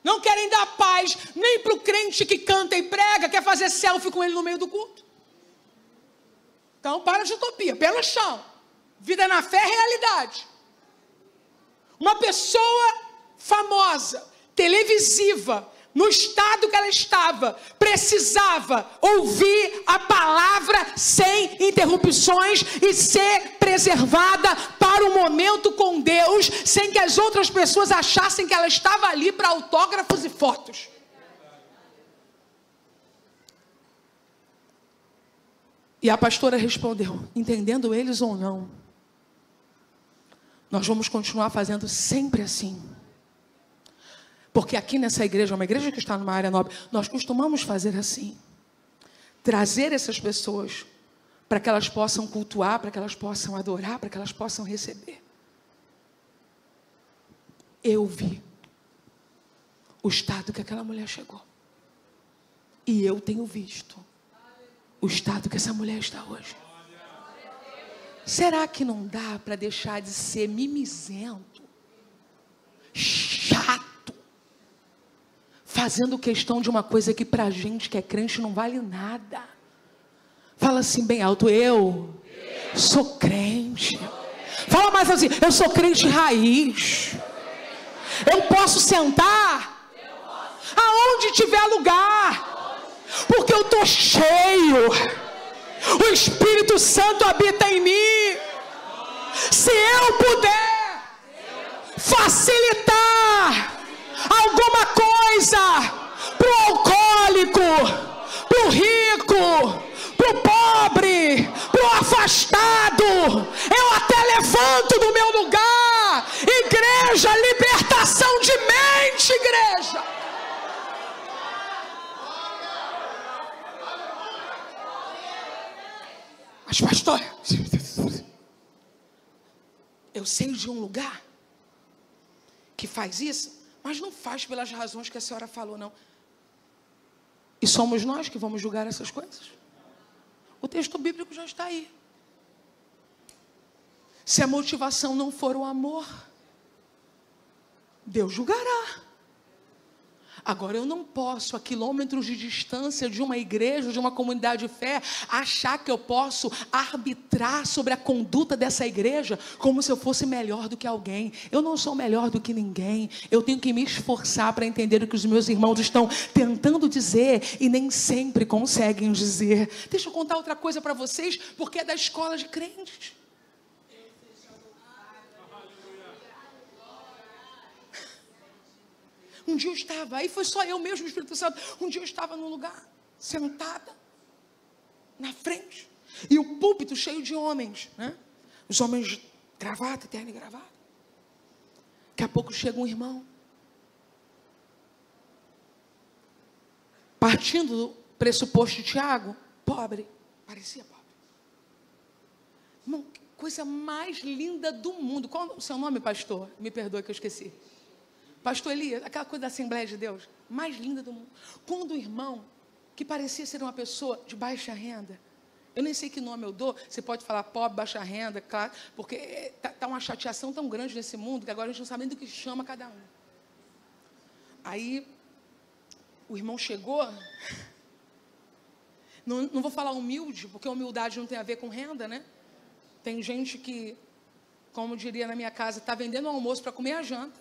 Não querem dar paz nem para o crente que canta e prega, quer fazer selfie com ele no meio do culto. Então, para de utopia, pé no chão. Vida na fé é realidade. Uma pessoa famosa, televisiva, no estado que ela estava, precisava ouvir a palavra sem interrupções e ser preservada para o momento com Deus, sem que as outras pessoas achassem que ela estava ali para autógrafos e fotos. E a pastora respondeu: entendendo eles ou não, nós vamos continuar fazendo sempre assim. Porque aqui nessa igreja, uma igreja que está numa área nobre, nós costumamos fazer assim. Trazer essas pessoas para que elas possam cultuar, para que elas possam adorar, para que elas possam receber. Eu vi o estado que aquela mulher chegou. E eu tenho visto o estado que essa mulher está hoje. Será que não dá para deixar de ser mimizento, chato, fazendo questão de uma coisa que para a gente que é crente não vale nada? Fala assim bem alto: eu sou crente. Fala mais assim: eu sou crente raiz. Eu posso sentar aonde tiver lugar, porque eu estou cheio. O Espírito Santo habita em mim. Se eu puder facilitar alguma coisa para o alcoólico, para o rico, para o pobre, para o afastado, eu até levanto do meu lugar. Igreja, libertação de mente, igreja. Mas pastor, eu sei de um lugar que faz isso, mas não faz pelas razões que a senhora falou, não. E somos nós que vamos julgar essas coisas? O texto bíblico já está aí. Se a motivação não for o amor, Deus julgará. Agora, eu não posso, a quilômetros de distância de uma igreja, de uma comunidade de fé, achar que eu posso arbitrar sobre a conduta dessa igreja como se eu fosse melhor do que alguém. Eu não sou melhor do que ninguém. Eu tenho que me esforçar para entender o que os meus irmãos estão tentando dizer e nem sempre conseguem dizer. Deixa eu contar outra coisa para vocês, porque é da escola de crentes. Um dia eu estava, aí foi só eu mesmo, o Espírito Santo. Um dia eu estava num lugar, sentada, na frente, e o púlpito cheio de homens, né? Os homens, gravata, terno e gravata. Daqui a pouco chega um irmão, partindo do pressuposto de Tiago, pobre, parecia pobre. Irmão, que coisa mais linda do mundo. Qual o seu nome, pastor? Me perdoe que eu esqueci. Pastor Elias, aquela coisa da Assembleia de Deus, mais linda do mundo. Quando o irmão, que parecia ser uma pessoa de baixa renda, eu nem sei que nome eu dou, você pode falar pobre, baixa renda, claro, porque está uma chateação tão grande nesse mundo, que agora a gente não sabe nem do que chama cada um. Aí, o irmão chegou, não vou falar humilde, porque humildade não tem a ver com renda, né? Tem gente que, como diria na minha casa, está vendendo o almoço para comer a janta.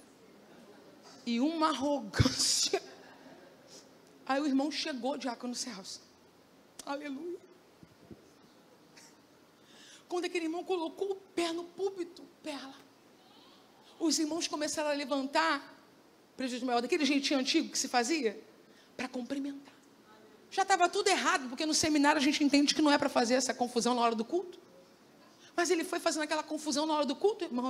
E uma arrogância. Aí o irmão chegou, diácono Celso. Aleluia. Quando aquele irmão colocou o pé no púlpito, perla, os irmãos começaram a levantar, prejuízo maior, daquele jeitinho antigo que se fazia, para cumprimentar. Já estava tudo errado, porque no seminário a gente entende que não é para fazer essa confusão na hora do culto. Mas ele foi fazendo aquela confusão na hora do culto, irmão,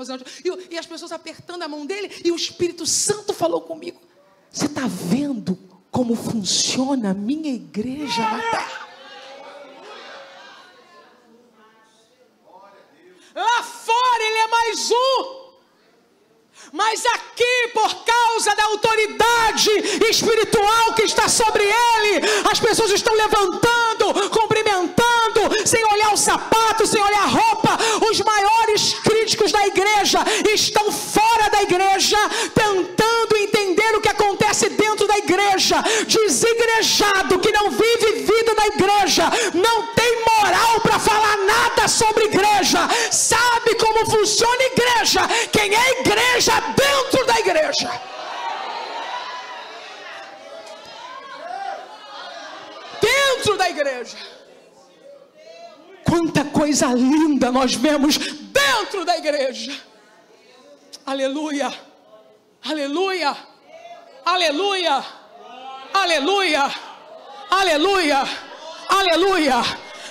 e as pessoas apertando a mão dele, e o Espírito Santo falou comigo: você está vendo como funciona a minha igreja na terra? Lá fora ele é mais um, mas aqui, por causa da autoridade espiritual que está sobre ele, as pessoas estão levantando, cumprimentando, sem olhar o sapato, sem olhar a roupa. Os maiores críticos da igreja estão fora da igreja, tentando entender o que acontece dentro da igreja. Desigrejado, que não vive vida da igreja, não tem moral para falar nada sobre igreja, sabe como funciona a igreja, quem é igreja dentro da igreja. Dentro da igreja. Quanta coisa linda nós vemos dentro da igreja. Aleluia, aleluia, aleluia, aleluia, aleluia, aleluia.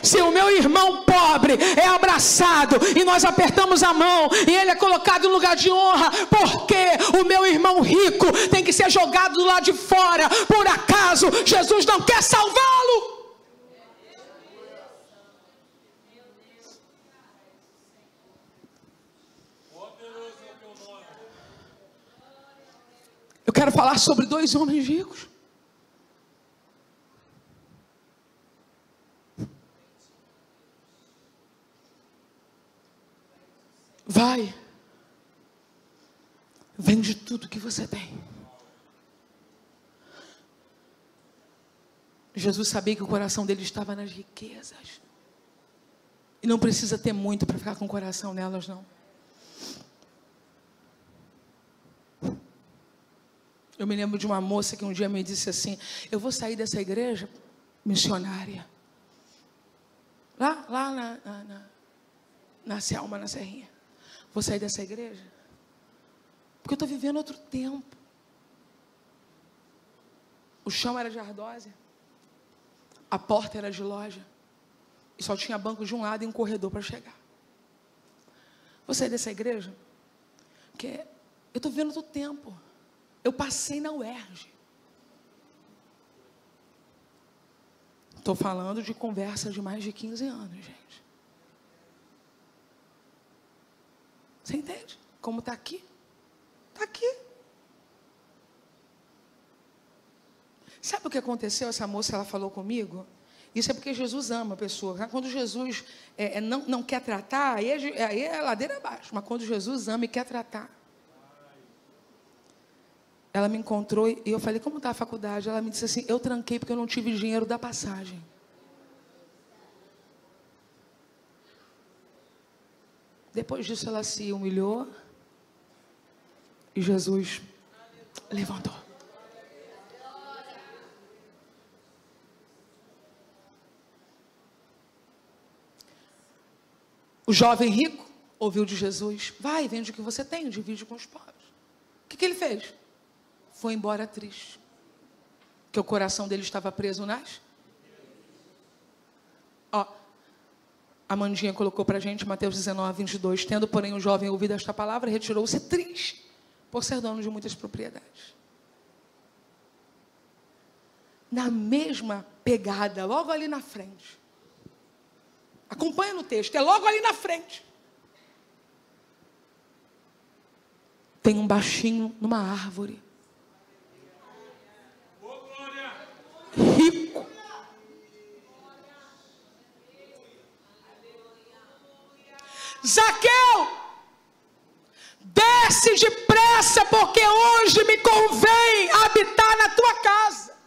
Se o meu irmão pobre é abraçado e nós apertamos a mão e ele é colocado em lugar de honra, porque o meu irmão rico tem que ser jogado do lado de fora? Por acaso Jesus não quer salvá-lo? Eu quero falar sobre dois homens ricos. Vai, vende tudo que você tem. Jesus sabia que o coração dele estava nas riquezas. E não precisa ter muito para ficar com o coração nelas, não. Eu me lembro de uma moça que um dia me disse assim: eu vou sair dessa igreja missionária. Lá na Selma, na Serrinha. Vou sair dessa igreja porque eu estou vivendo outro tempo. O chão era de ardósia, a porta era de loja, e só tinha banco de um lado e um corredor para chegar. Vou sair dessa igreja porque eu estou vivendo outro tempo. Eu passei na UERJ. Estou falando de conversa de mais de 15 anos, gente. Você entende? Como está aqui? Está aqui. Sabe o que aconteceu? Essa moça, ela falou comigo. Isso é porque Jesus ama a pessoa. Quando Jesus não quer tratar, aí é ladeira abaixo. Mas quando Jesus ama e quer tratar. ela me encontrou e eu falei, como está a faculdade? Ela me disse assim, eu tranquei porque eu não tive dinheiro da passagem. Depois disso ela se humilhou e Jesus levantou. O jovem rico ouviu de Jesus, vai, vende o que você tem, divide com os pobres. O que ele fez? Foi embora triste. Porque o coração dele estava preso nas... Ó, a Mandinha colocou para a gente, Mateus 19, 22. Tendo, porém, o jovem ouvido esta palavra, retirou-se triste, por ser dono de muitas propriedades. Na mesma pegada, logo ali na frente. Acompanha no texto, é logo ali na frente. Tem um baixinho numa árvore. Rico. Zaqueu, desce depressa, porque hoje me convém habitar na tua casa.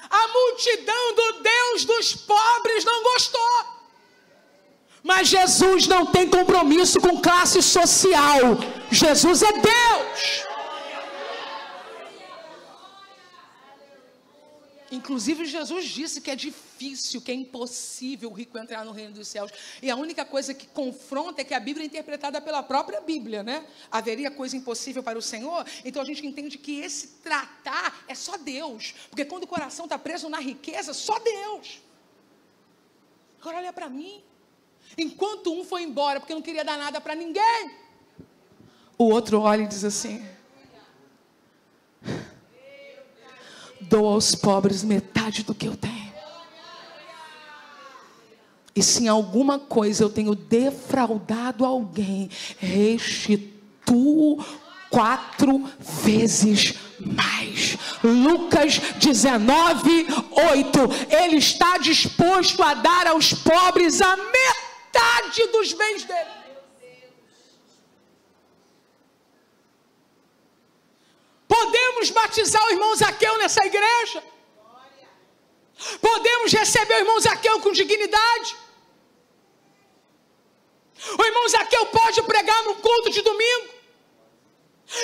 A multidão do Deus dos pobres não gostou. Mas Jesus não tem compromisso com classe social. Jesus é Deus. Inclusive Jesus disse que é difícil, que é impossível o rico entrar no reino dos céus. E a única coisa que confronta é que a Bíblia é interpretada pela própria Bíblia, né? Haveria coisa impossível para o Senhor? Então a gente entende que esse tratar é só Deus. Porque quando o coração está preso na riqueza, só Deus. Agora olha para mim. Enquanto um foi embora porque não queria dar nada para ninguém, o outro olha e diz assim, dou aos pobres metade do que eu tenho. E se em alguma coisa eu tenho defraudado alguém, restituo 4 vezes mais. Lucas 19, 8. Ele está disposto a dar aos pobres a metade dos bens dele. Podemos batizar o irmão Zaqueu nessa igreja? Podemos receber o irmão Zaqueu com dignidade? O irmão Zaqueu pode pregar no culto de domingo?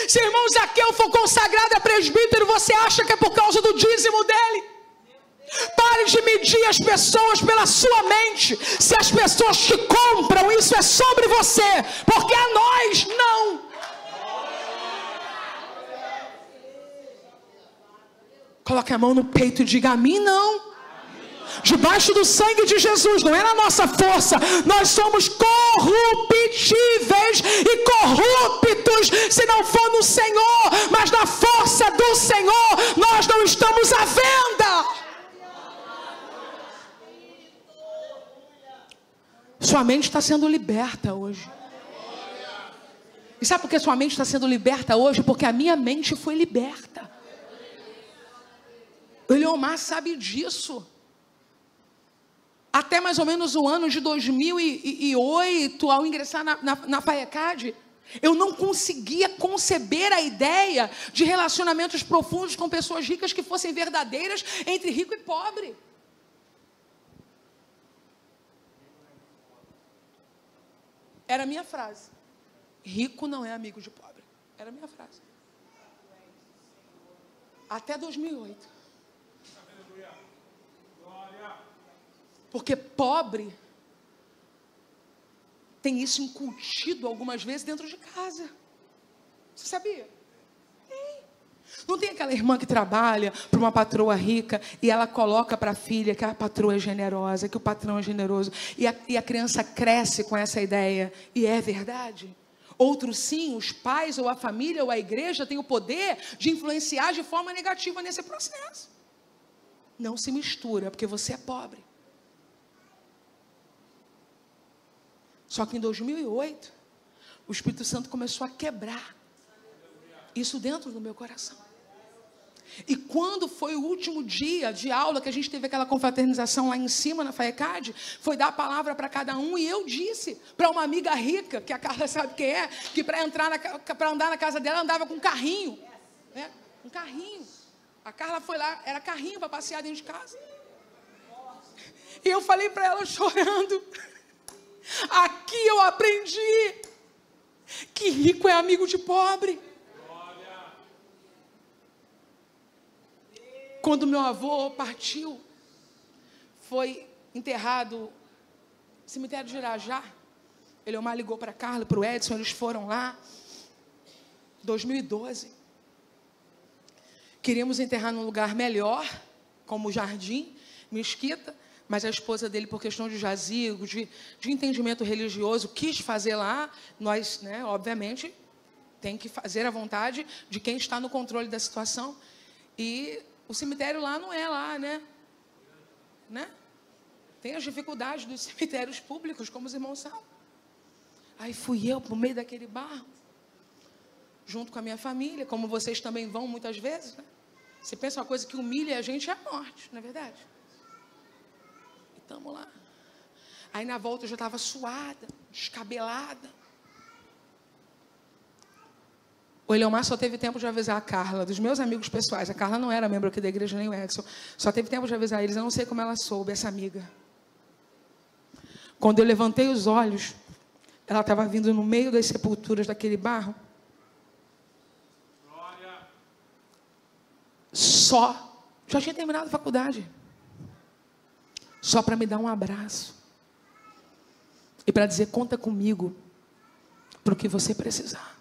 Se o irmão Zaqueu for consagrado a presbítero, você acha que é por causa do dízimo dele? Pare de medir as pessoas pela sua mente. Se as pessoas te compram, isso é sobre você, porque a nós não. Coloque a mão no peito e diga, a mim não. Debaixo do sangue de Jesus, não é na nossa força. Nós somos corruptíveis e corruptos se não for no Senhor, mas na força do Senhor nós não estamos à venda. Sua mente está sendo liberta hoje. E sabe por que sua mente está sendo liberta hoje? Porque a minha mente foi liberta. O Eliomar sabe disso. Até mais ou menos o ano de 2008, ao ingressar na FAECAD, eu não conseguia conceber a ideia de relacionamentos profundos com pessoas ricas que fossem verdadeiras entre rico e pobre. Era a minha frase. Rico não é amigo de pobre. Era a minha frase. Até 2008. Porque pobre tem isso incutido algumas vezes dentro de casa. Você sabia? Não tem aquela irmã que trabalha para uma patroa rica e ela coloca para a filha que a patroa é generosa, que o patrão é generoso, e a criança cresce com essa ideia, e é verdade. Outros sim, os pais ou a família ou a igreja têm o poder de influenciar de forma negativa nesse processo. Não se mistura, porque você é pobre. Só que em 2008, o Espírito Santo começou a quebrar isso dentro do meu coração. E quando foi o último dia de aula, que a gente teve aquela confraternização lá em cima, na FAECAD, foi dar a palavra para cada um, e eu disse para uma amiga rica, que a Carla sabe quem é, que para andar na casa dela, andava com um carrinho. Né? Um carrinho. A Carla foi lá, era carrinho para passear dentro de casa. E eu falei para ela chorando, aqui eu aprendi que rico é amigo de pobre. Quando meu avô partiu, foi enterrado no cemitério de Irajá. Eliomar ligou para a Carla e para o Edson, eles foram lá, 2012. Queríamos enterrar num lugar melhor, como o Jardim, Mesquita, mas a esposa dele, por questão de jazigo, de entendimento religioso, quis fazer lá. Nós, né, obviamente, tem que fazer a vontade de quem está no controle da situação. E o cemitério lá não é lá, né? Tem as dificuldades dos cemitérios públicos, como os irmãos sabem. Aí fui eu, no meio daquele barro, junto com a minha família, como vocês também vão muitas vezes, né? Você pensa uma coisa que humilha a gente, é a morte, não é verdade? E estamos lá. Aí na volta eu já estava suada, descabelada. O Eliomar só teve tempo de avisar a Carla, dos meus amigos pessoais. A Carla não era membro aqui da igreja, nem o Edson. Só teve tempo de avisar eles. Eu não sei como ela soube, essa amiga. Quando eu levantei os olhos, ela estava vindo no meio das sepulturas daquele barro. Já tinha terminado a faculdade. Só para me dar um abraço. E para dizer, conta comigo para o que você precisar.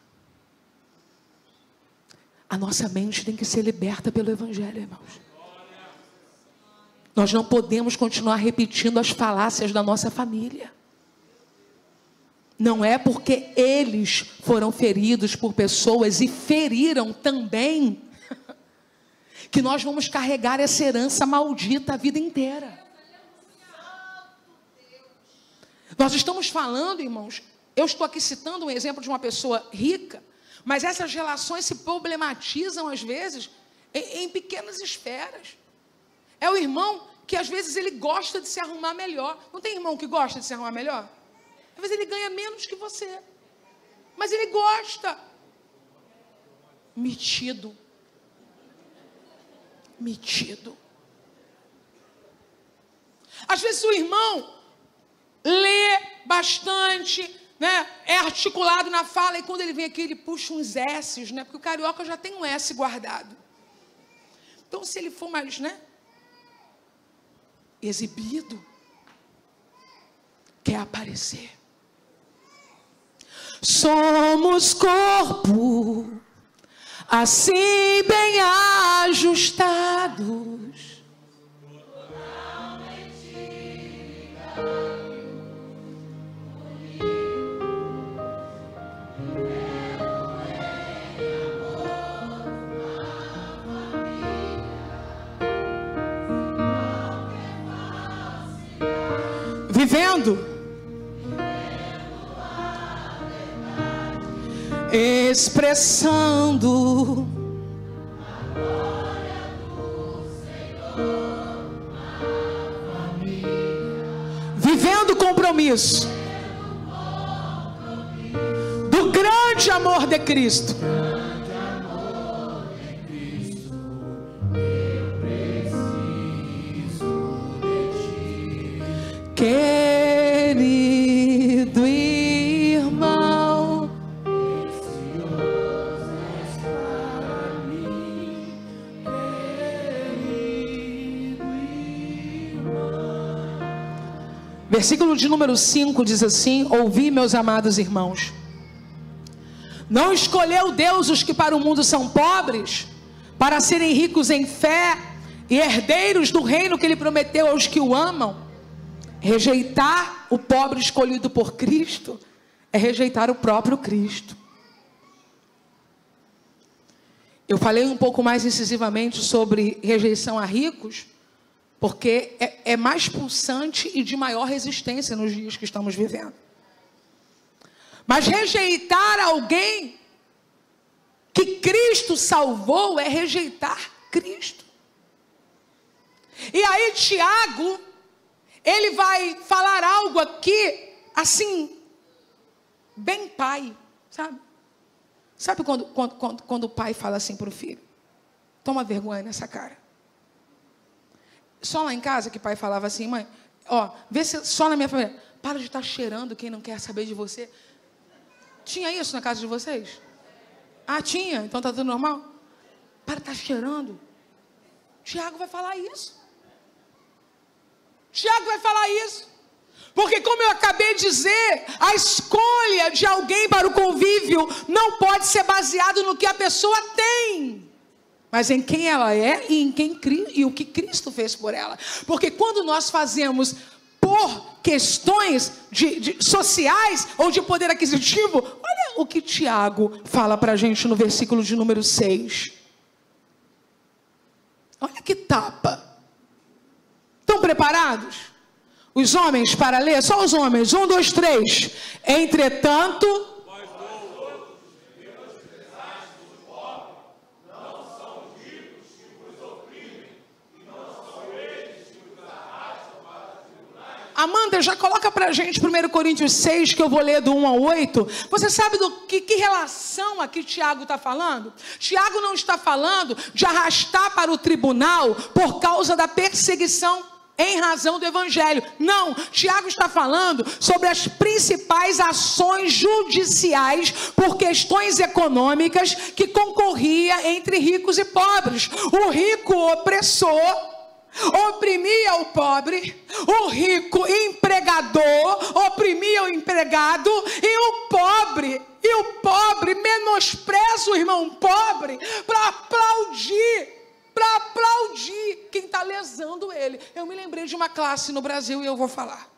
A nossa mente tem que ser liberta pelo Evangelho, irmãos. Nós não podemos continuar repetindo as falácias da nossa família. Não é porque eles foram feridos por pessoas e feriram também que nós vamos carregar essa herança maldita a vida inteira. Nós estamos falando, irmãos, eu estou aqui citando um exemplo de uma pessoa rica, mas essas relações se problematizam, às vezes, em pequenas esferas. É o irmão que, às vezes, ele gosta de se arrumar melhor. Não tem irmão que gosta de se arrumar melhor? Às vezes, ele ganha menos que você. Mas ele gosta. Metido. Às vezes, o irmão lê bastante, né? É articulado na fala, e quando ele vem aqui, ele puxa uns S's, né? Porque o carioca já tem um S guardado. Então, se ele for mais, né, exibido, quer aparecer. Somos corpo, assim bem ajustados. Vivendo, expressando a glória do Senhor, vivendo o compromisso do grande amor de Cristo. Querido irmão, precioso és para mim, querido irmão. Versículo de número 5 diz assim: ouvi, meus amados irmãos, não escolheu Deus os que para o mundo são pobres, para serem ricos em fé e herdeiros do reino que Ele prometeu aos que o amam? Rejeitar o pobre escolhido por Cristo é rejeitar o próprio Cristo. Eu falei um pouco mais incisivamente sobre rejeição a ricos, porque é mais pulsante e de maior resistência nos dias que estamos vivendo. Mas rejeitar alguém que Cristo salvou é rejeitar Cristo. E aí Tiago, ele vai falar algo aqui, assim, bem pai, sabe? Sabe quando o pai fala assim para o filho? Toma vergonha nessa cara. Só lá em casa que o pai falava assim, mãe, ó, vê se só na minha família, para de estar cheirando quem não quer saber de você. Tinha isso na casa de vocês? Ah, tinha? Então tá tudo normal? Para de estar cheirando. Tiago vai falar isso. Tiago vai falar isso. Porque como eu acabei de dizer, a escolha de alguém para o convívio não pode ser baseado no que a pessoa tem, mas em quem ela é e e o que Cristo fez por ela. Porque quando nós fazemos por questões sociais ou de poder aquisitivo, olha o que Tiago fala para a gente no versículo de número 6. Olha que tapa. Estão preparados? Os homens para ler, só os homens, 1, 2, 3. Entretanto, vós outros, menosprezados os pobres, não são os ricos que vos oprimem, e não são eles que vos arrastam para os tribunais. Amanda, já coloca para a gente 1 Coríntios 6, que eu vou ler do 1 ao 8. Você sabe do que relação aqui Tiago está falando? Tiago não está falando de arrastar para o tribunal por causa da perseguição em razão do evangelho. Não, Tiago está falando sobre as principais ações judiciais por questões econômicas que concorria entre ricos e pobres. O rico opressor oprimia o pobre, o rico empregador oprimia o empregado, e o pobre menospreza o irmão pobre para aplaudir quem está lesando ele. Eu me lembrei de uma classe no Brasil e eu vou falar.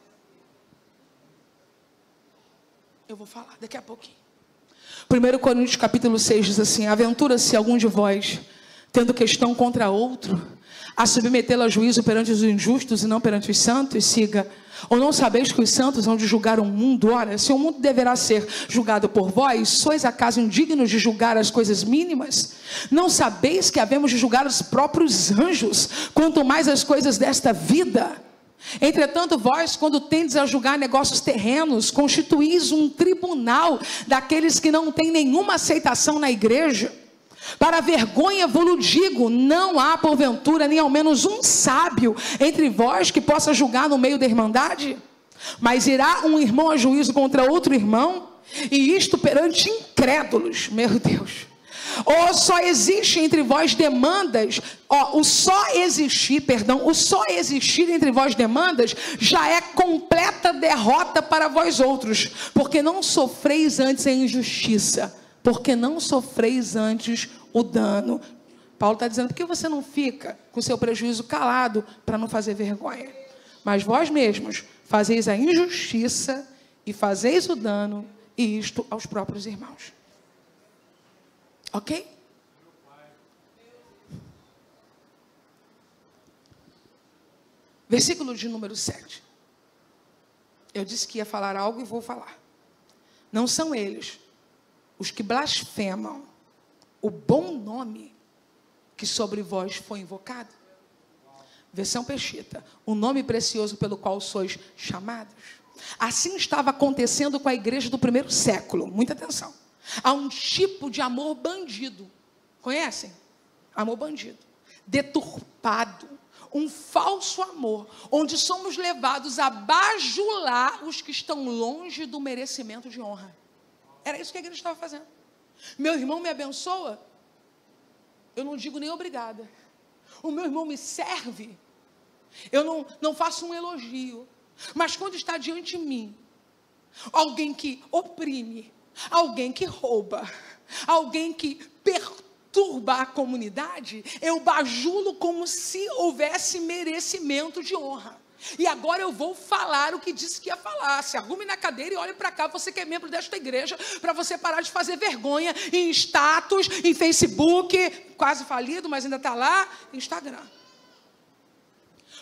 Daqui a pouquinho. 1 Coríntios capítulo 6 diz assim: aventura-se algum de vós, tendo questão contra outro, a submetê-lo a juízo perante os injustos e não perante os santos? Siga. Ou não sabeis que os santos vão de julgar o mundo? Ora, se o mundo deverá ser julgado por vós, sois acaso indignos de julgar as coisas mínimas? Não sabeis que havemos de julgar os próprios anjos, quanto mais as coisas desta vida? Entretanto, vós, quando tendes a julgar negócios terrenos, constituís um tribunal daqueles que não têm nenhuma aceitação na igreja. Para vergonha vos digo, não há porventura nem ao menos um sábio entre vós que possa julgar no meio da irmandade? Mas irá um irmão a juízo contra outro irmão, e isto perante incrédulos. Meu Deus. Ou só existe entre vós demandas, o só existir entre vós demandas já é completa derrota para vós outros, porque não sofreis antes a injustiça, porque não sofreis antes o dano. Paulo está dizendo: por que você não fica com seu prejuízo calado para não fazer vergonha? Mas vós mesmos fazeis a injustiça e fazeis o dano, e isto aos próprios irmãos. Ok? Versículo de número 7. Eu disse que ia falar algo e vou falar. Não são eles os que blasfemam o bom nome que sobre vós foi invocado? Versão Peshitta: o nome precioso pelo qual sois chamados. Assim estava acontecendo com a igreja do primeiro século. Muita atenção. Há um tipo de amor bandido. Conhecem? Amor bandido. Deturpado. Um falso amor, onde somos levados a bajular os que estão longe do merecimento de honra. Era isso que a igreja estava fazendo. Meu irmão me abençoa, eu não digo nem obrigada. O meu irmão me serve, eu não faço um elogio. Mas quando está diante de mim alguém que oprime, alguém que rouba, alguém que perturba a comunidade, eu bajulo como se houvesse merecimento de honra. E agora eu vou falar o que disse que ia falar. Se arrume na cadeira e olhe para cá, você que é membro desta igreja, para você parar de fazer vergonha em status, em Facebook, quase falido, mas ainda está lá, Instagram.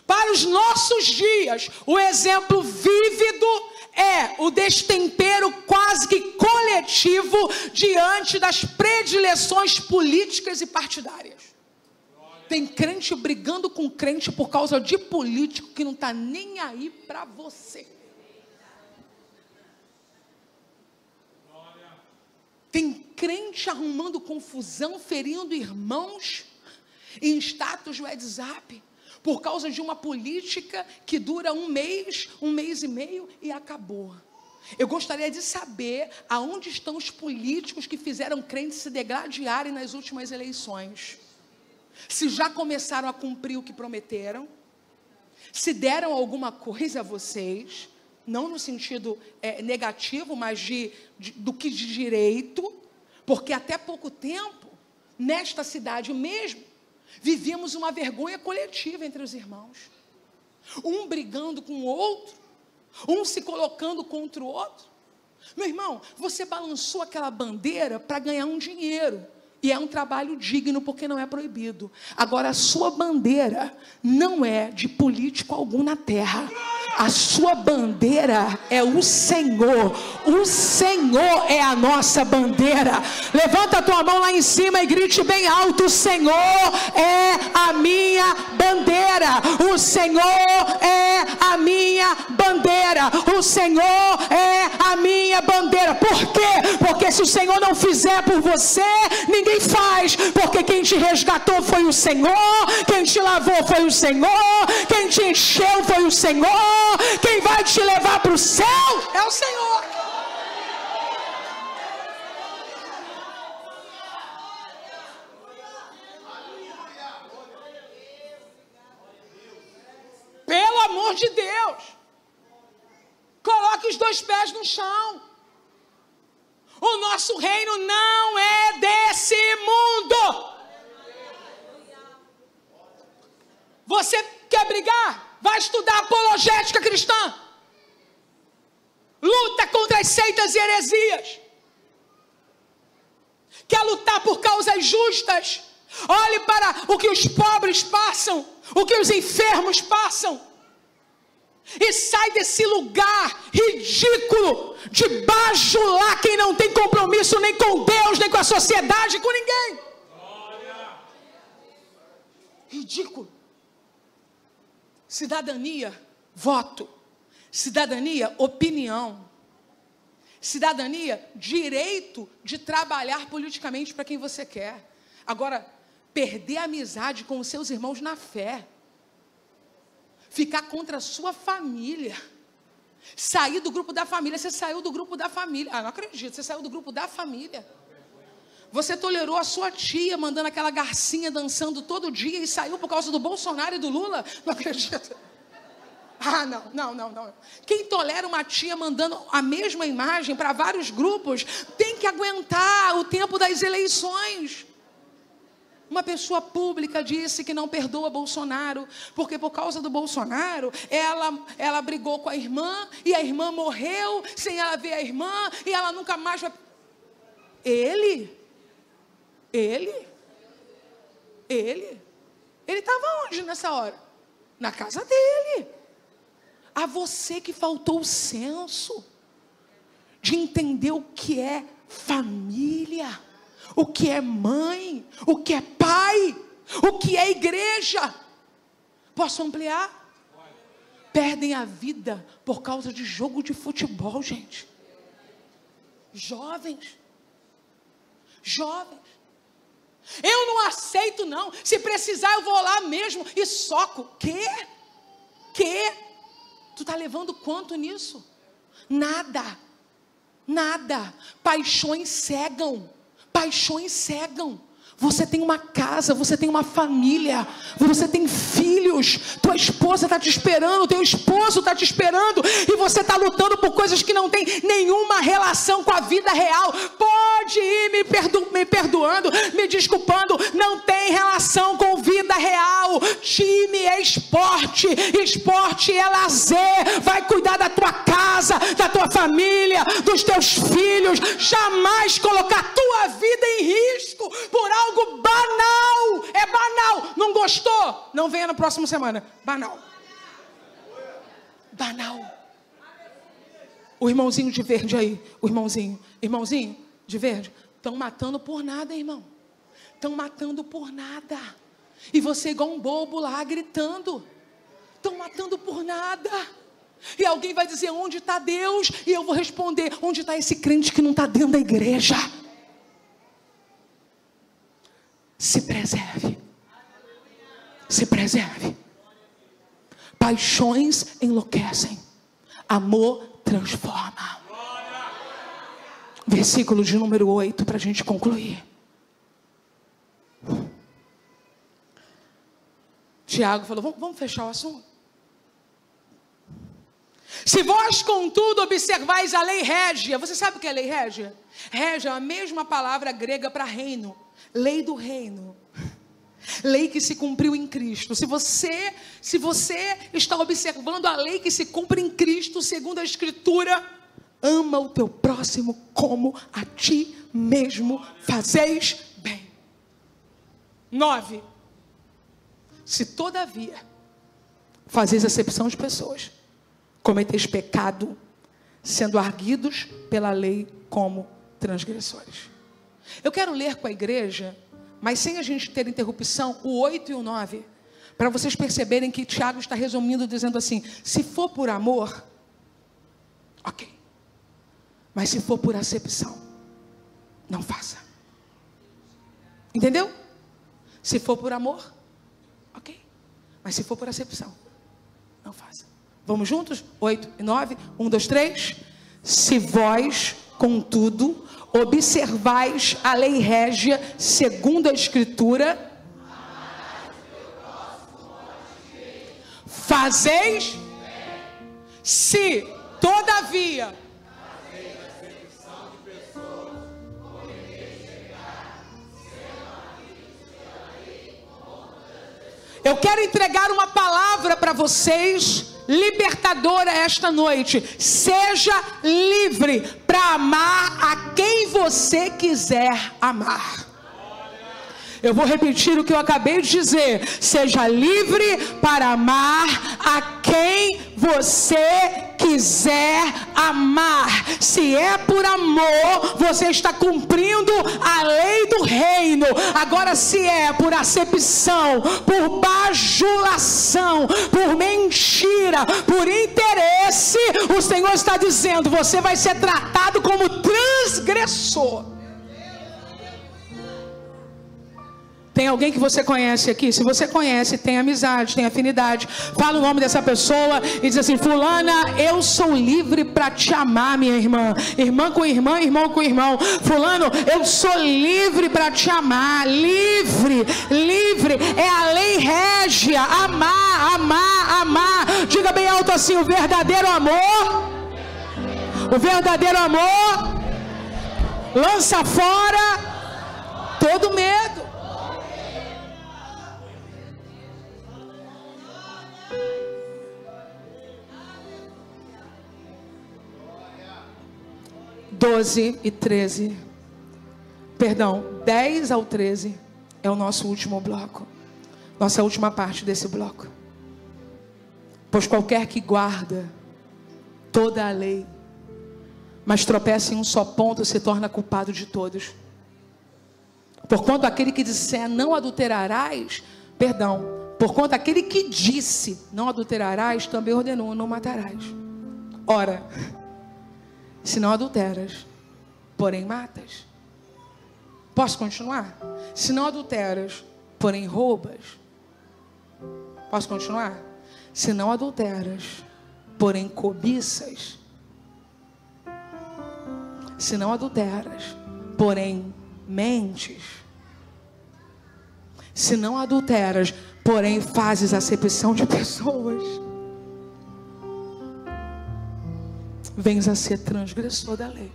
Para os nossos dias, o exemplo vívido é o destempero quase que coletivo diante das predileções políticas e partidárias. Tem crente brigando com crente por causa de político que não está nem aí para você. Tem crente arrumando confusão, ferindo irmãos em status WhatsApp, por causa de uma política que dura um mês e meio e acabou. Eu gostaria de saber aonde estão os políticos que fizeram crentes se degladiarem nas últimas eleições. Se já começaram a cumprir o que prometeram, se deram alguma coisa a vocês, não no sentido negativo, mas do que de direito, porque até pouco tempo, nesta cidade mesmo, vivíamos uma vergonha coletiva entre os irmãos. Um brigando com o outro, um se colocando contra o outro. Meu irmão, você balançou aquela bandeira para ganhar um dinheiro. E é um trabalho digno, porque não é proibido. Agora, a sua bandeira não é de político algum na terra. A sua bandeira é o Senhor. O Senhor é a nossa bandeira. Levanta a tua mão lá em cima e grite bem alto: o Senhor é a minha bandeira. O Senhor é a minha bandeira. O Senhor é a minha bandeira. Por quê? Porque se o Senhor não fizer por você, ninguém faz, porque quem te resgatou foi o Senhor, quem te lavou foi o Senhor, quem te encheu foi o Senhor, quem vai te levar para o céu é o Senhor. Pelo amor de Deus, coloque os dois pés no chão. O nosso reino não é desse mundo. Você quer brigar? Vai estudar apologética cristã. Luta contra as seitas e heresias. Quer lutar por causas justas? Olhe para o que os pobres passam, o que os enfermos passam. E sai desse lugar ridículo de bajular quem não tem compromisso nem com Deus, nem com a sociedade, com ninguém. Ridículo. Cidadania, voto. Cidadania, opinião. Cidadania, direito de trabalhar politicamente para quem você quer. Agora, perder a amizade com os seus irmãos na fé. Ficar contra a sua família. Sair do grupo da família. Você saiu do grupo da família. Ah, não acredito. Você saiu do grupo da família. Você tolerou a sua tia mandando aquela garcinha dançando todo dia e saiu por causa do Bolsonaro e do Lula? Não acredito. Ah, não. Quem tolera uma tia mandando a mesma imagem para vários grupos tem que aguentar o tempo das eleições. Uma pessoa pública disse que não perdoa Bolsonaro, porque por causa do Bolsonaro, ela brigou com a irmã, e a irmã morreu sem ela ver a irmã, e ela nunca mais vai... Ele estava onde nessa hora? Na casa dele. A você que faltou o senso de entender o que é família, o que é mãe, o que é pai, o que é igreja. Posso ampliar? Perdem a vida por causa de jogo de futebol, gente. Jovens. Eu não aceito não. Se precisar eu vou lá mesmo e soco. Quê? Tu está levando quanto nisso? Nada. Paixões cegam. Você tem uma casa, você tem uma família, você tem filhos, tua esposa está te esperando, teu esposo está te esperando, e você está lutando por coisas que não tem nenhuma relação com a vida real. Pode ir me perdoando, me desculpando, não tem relação com vida real. Time é esporte é lazer. Vai cuidar da tua casa, da tua família, dos teus filhos. Jamais colocar a tua vida em risco por algo banal. É banal. Não gostou? Não venha na próxima semana. Banal. O irmãozinho de verde aí. O irmãozinho de verde. Estão matando por nada, irmão. Estão matando por nada. E você igual um bobo lá gritando. Estão matando por nada. E alguém vai dizer, onde está Deus? E eu vou responder, onde está esse crente que não está dentro da igreja? Se preserve. Se preserve. Paixões enlouquecem. Amor transforma. Versículo de número 8 para a gente concluir. Tiago falou, vamos fechar o assunto? Se vós, contudo, observais a lei régia. Você sabe o que é lei régia? Régia é a mesma palavra grega para reino. Lei do reino. Lei que se cumpriu em Cristo. Se você está observando a lei que se cumpre em Cristo, segundo a Escritura, ama o teu próximo como a ti mesmo fazeis bem. 9. Se todavia fazeis acepção de pessoas, cometeis pecado, sendo arguidos pela lei como transgressores. Eu quero ler com a igreja, mas sem a gente ter interrupção, o 8 e o 9, para vocês perceberem que Tiago está resumindo, dizendo assim, se for por amor, ok, mas se for por acepção, não faça. Entendeu? Se for por amor, ok, mas se for por acepção, não faça. Vamos juntos? 8 e 9, 1, 2, 3. Se vós, contudo, observais a lei régia, segundo a Escritura, fazeis, se todavia eu quero entregar uma palavra para vocês, libertadora esta noite. Seja livre para amar a quem você quiser amar. Eu vou repetir o que eu acabei de dizer. Seja livre para amar a quem você quiser amar. Se é por amor, você está cumprindo a lei do reino. Agora, se é por acepção, por bajulação, por mentira, por interesse, o Senhor está dizendo, você vai ser tratado como transgressor. Tem alguém que você conhece aqui? Se você conhece, tem amizade, tem afinidade, fala o nome dessa pessoa e diz assim, fulana, eu sou livre para te amar, minha irmã. Irmã com irmã, irmão com irmão. Fulano, eu sou livre para te amar. Livre, livre. É a lei régia. Amar, amar, amar. Diga bem alto assim, o verdadeiro amor. O verdadeiro amor lança fora todo medo. (12 e 13). Perdão, 10 ao 13 é o nosso último bloco. Nossa última parte desse bloco. Pois qualquer que guarda toda a lei, mas tropeça em um só ponto, se torna culpado de todos. Porquanto aquele que disser não adulterarás, porquanto aquele que disse não adulterarás, também ordenou não matarás. Ora, se não adulteras, porém matas. Posso continuar? Se não adulteras, porém roubas. Posso continuar? Se não adulteras, porém cobiças. Se não adulteras, porém mentes. Se não adulteras, porém fazes acepção de pessoas, vens a ser transgressor da lei.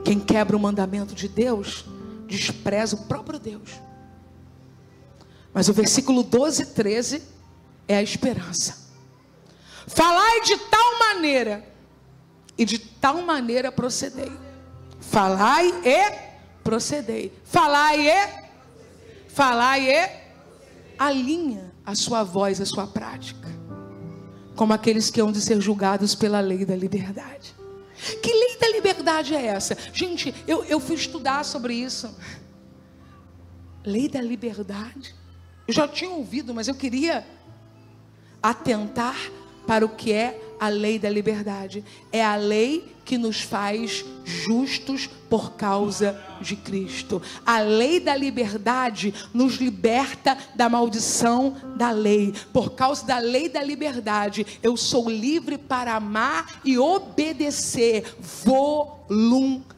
Quem quebra o mandamento de Deus, despreza o próprio Deus. Mas o versículo 12 e 13 é a esperança. Falai de tal maneira, e de tal maneira procedei. Falai e procedei. Falai e alinha a sua voz, a sua prática, como aqueles que hão de ser julgados pela lei da liberdade. Que lei da liberdade é essa? Gente, eu fui estudar sobre isso. Lei da liberdade. Eu já tinha ouvido, mas eu queria atentar para o que é a lei da liberdade. É a lei que nos faz justos por causa de Cristo. A lei da liberdade nos liberta da maldição da lei. Por causa da lei da liberdade, eu sou livre para amar e obedecer voluntariamente.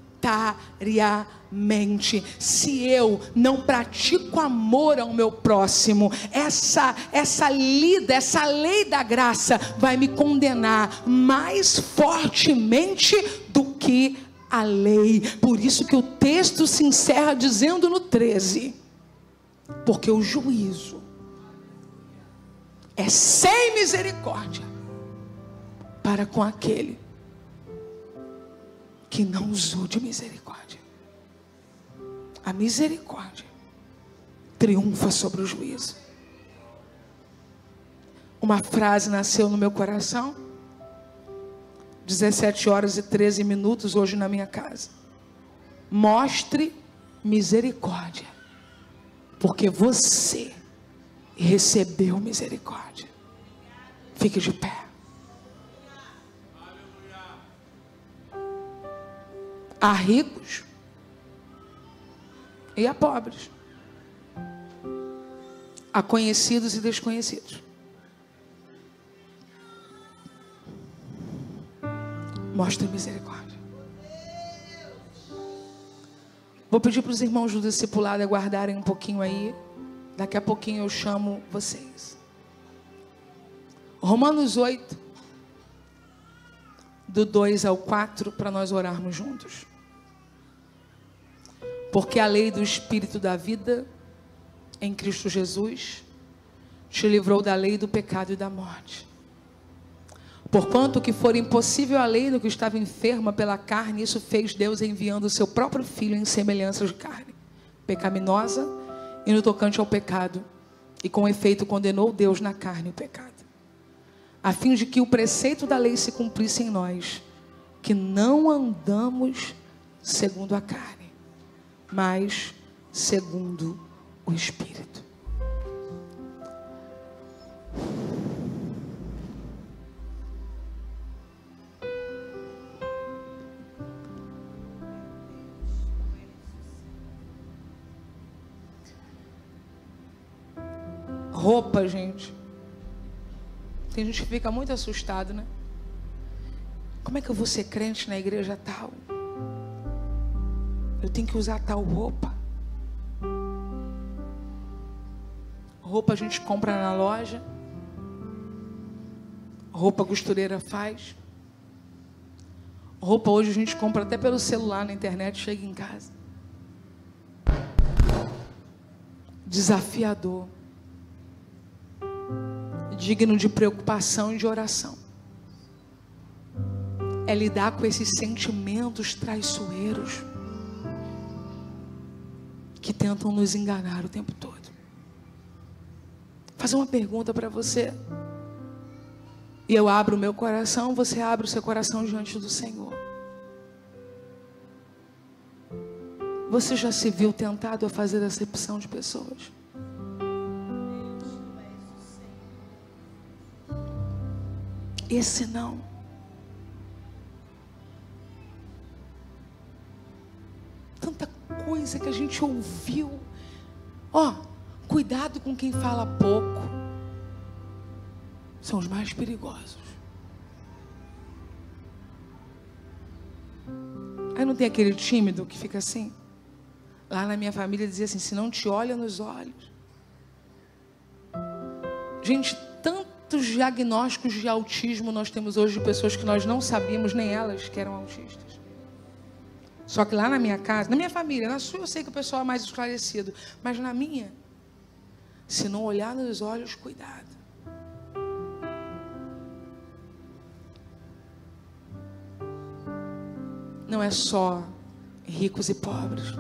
Se eu não pratico amor ao meu próximo, essa lei da graça vai me condenar mais fortemente do que a lei. Por isso que o texto se encerra dizendo no 13: porque o juízo é sem misericórdia para com aquele que não usou de misericórdia. A misericórdia triunfa sobre o juízo. Uma frase nasceu no meu coração, 17h13 hoje na minha casa. Mostre misericórdia, porque você recebeu misericórdia. Fique de pé. Há ricos e há pobres. Há conhecidos e desconhecidos. Mostre misericórdia. Vou pedir para os irmãos do discipulado aguardarem um pouquinho aí. Daqui a pouquinho eu chamo vocês. Romanos 8, do 2 ao 4, para nós orarmos juntos. Porque a lei do Espírito da vida em Cristo Jesus te livrou da lei do pecado e da morte. Porquanto que for impossível a lei do que estava enferma pela carne, isso fez Deus enviando o seu próprio Filho em semelhança de carne, pecaminosa e no tocante ao pecado, e com efeito condenou Deus na carne o pecado, a fim de que o preceito da lei se cumprisse em nós, que não andamos segundo a carne, mas segundo o Espírito. Roupa, gente. Tem gente que fica muito assustado, né? Como é que eu vou ser crente na igreja tal? Eu tenho que usar tal roupa. Roupa a gente compra na loja. Roupa a costureira faz. Roupa hoje a gente compra até pelo celular, na internet, chega em casa. Desafiador. Digno de preocupação e de oração. É lidar com esses sentimentos traiçoeiros que tentam nos enganar o tempo todo. Vou fazer uma pergunta para você. E eu abro o meu coração, você abre o seu coração diante do Senhor. Você já se viu tentado a fazer acepção de pessoas? Esse não. Tanta coisa que a gente ouviu. Cuidado com quem fala pouco. São os mais perigosos. Aí não tem aquele tímido que fica assim? Lá na minha família dizia assim: se não te olha nos olhos. Gente, tantos diagnósticos de autismo nós temos hoje de pessoas que nós não sabíamos, nem elas que eram autistas. Só que lá na minha casa, na minha família, na sua eu sei que o pessoal é mais esclarecido, mas na minha, se não olhar nos olhos, cuidado. Não é só ricos e pobres.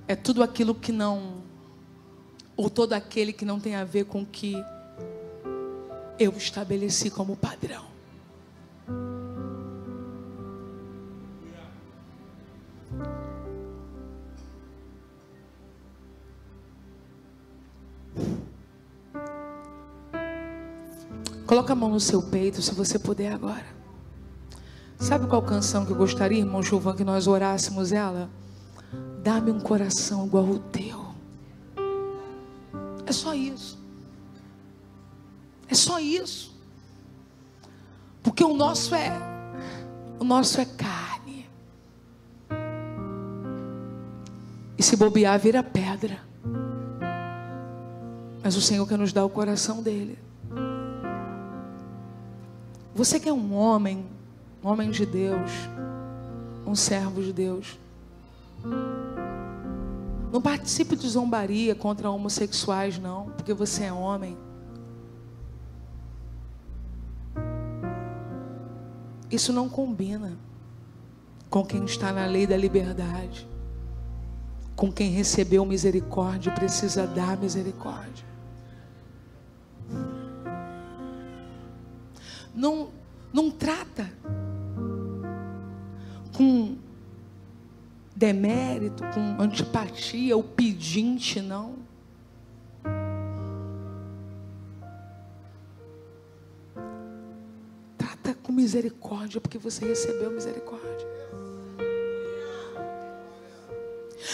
É tudo aquilo que não, ou todo aquele que não tem a ver com o que eu estabeleci como padrão. Coloca a mão no seu peito, se você puder agora. Sabe qual canção que eu gostaria, irmão Gilvan, que nós orássemos ela? Dá-me um coração igual ao teu. É só isso. É só isso. Porque o nosso é carne. E se bobear, vira pedra. Mas o Senhor quer nos dar o coração dele. Você que é um homem de Deus, um servo de Deus, não participe de zombaria contra homossexuais, não, porque você é homem. Isso não combina com quem está na lei da liberdade, com quem recebeu misericórdia e precisa dar misericórdia. Não trata com demérito, com antipatia, o pedinte, não. Trata com misericórdia, porque você recebeu misericórdia.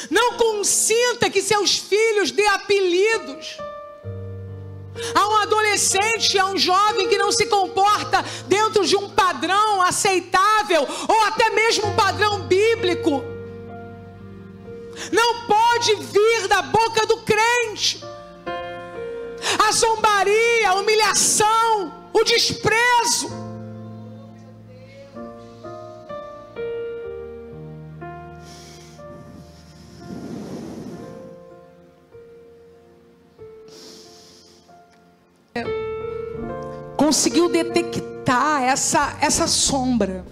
Não consinta que seus filhos dê apelidos a um adolescente, a um jovem que não se comporta dentro de um padrão aceitável, ou até mesmo um padrão bíblico. Não pode vir da boca do crente a zombaria, a humilhação, o desprezo. Conseguiu detectar essa sombra.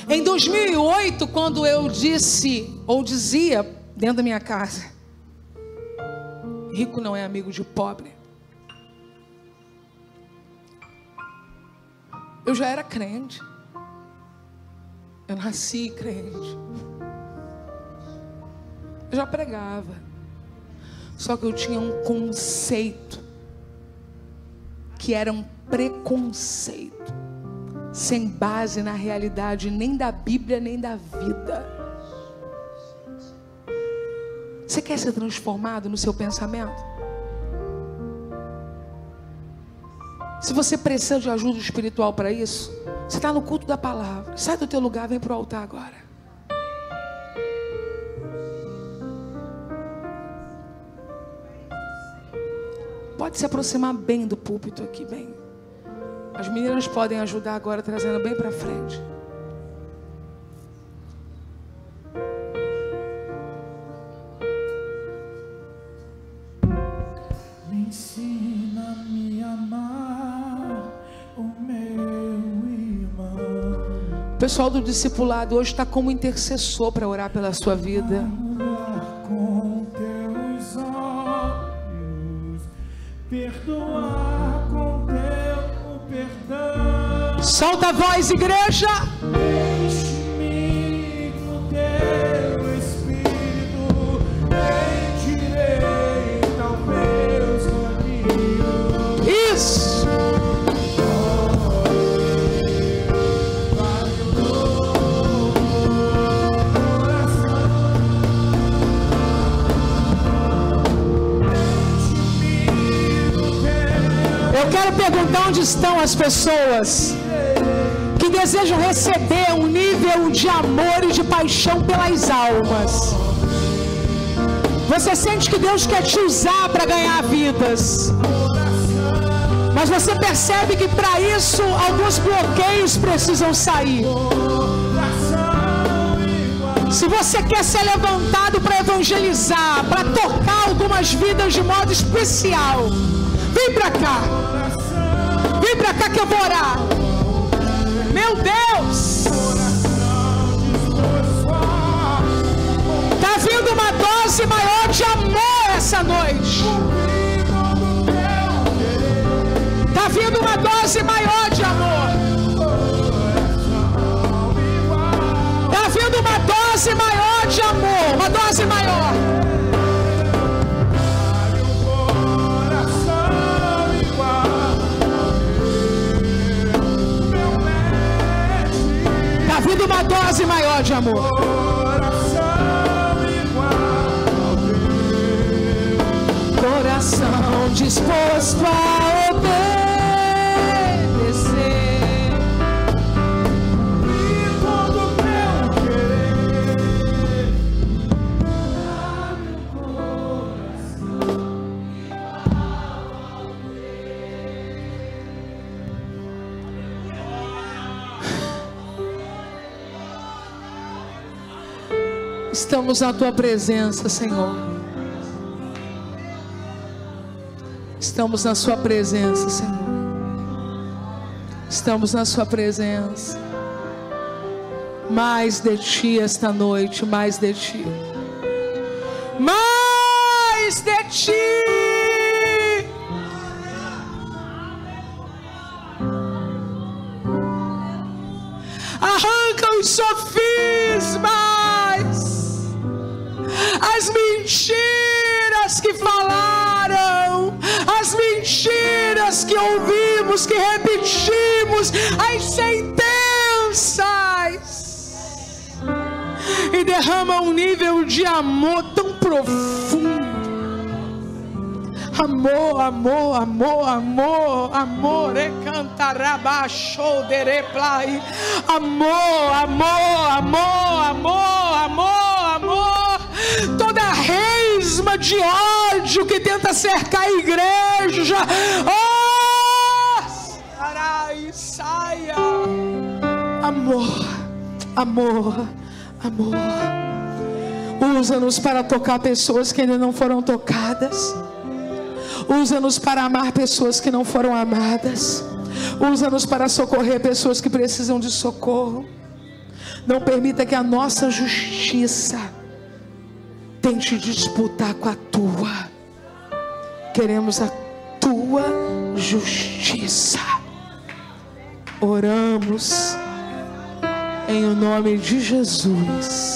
Em 2008, quando eu dizia dentro da minha casa, rico não é amigo de pobre, eu já era crente. Eu nasci crente. Eu já pregava. Só que eu tinha um conceito que era um preconceito, sem base na realidade nem da Bíblia nem da vida. Você quer ser transformado no seu pensamento? Se você precisa de ajuda espiritual para isso, você está no culto da palavra. Sai do teu lugar, vem para o altar agora. Pode se aproximar bem do púlpito aqui, bem. As meninas podem ajudar agora, trazendo bem para frente. Me ensina a me amar, o meu irmão. O pessoal do discipulado hoje está como intercessor para orar pela sua vida. Com teus olhos, perdoar com teu perdão. Solta a voz, igreja. Enche-me com teu espírito, endireita os meus caminhos. Isso. Eu quero perguntar onde estão as pessoas que desejam receber um nível de amor e de paixão pelas almas. Você sente que Deus quer te usar para ganhar vidas, mas você percebe que para isso alguns bloqueios precisam sair. Se você quer ser levantado para evangelizar, para tocar algumas vidas de modo especial, vem para cá. Vem para cá que eu vou orar. Meu Deus! Está vindo uma dose maior de amor essa noite. Está vindo uma dose maior de amor. Está vindo uma dose maior de amor. Uma dose maior. dose maior de amor. Coração igual ao teu. Coração disposto a obedecer. E todo meu querer. Estamos na tua presença, Senhor. Estamos na sua presença, Senhor. Estamos na sua presença. Mais de ti esta noite, mais de ti. Mais de ti. Arranca os sofismas, as mentiras que falaram, as mentiras que ouvimos, que repetimos, as sentenças, e derrama um nível de amor tão profundo. Amor, amor, amor, amor, amor, recantarabachou dereplai. Amor, amor, amor, amor, amor, amor. Toda resma de ódio que tenta cercar a igreja, oh, saia. Amor, amor, amor. Usa-nos para tocar pessoas que ainda não foram tocadas. Usa-nos para amar pessoas que não foram amadas. Usa-nos para socorrer pessoas que precisam de socorro. Não permita que a nossa justiça tente disputar com a tua. Queremos a tua justiça. Oramos em o nome de Jesus.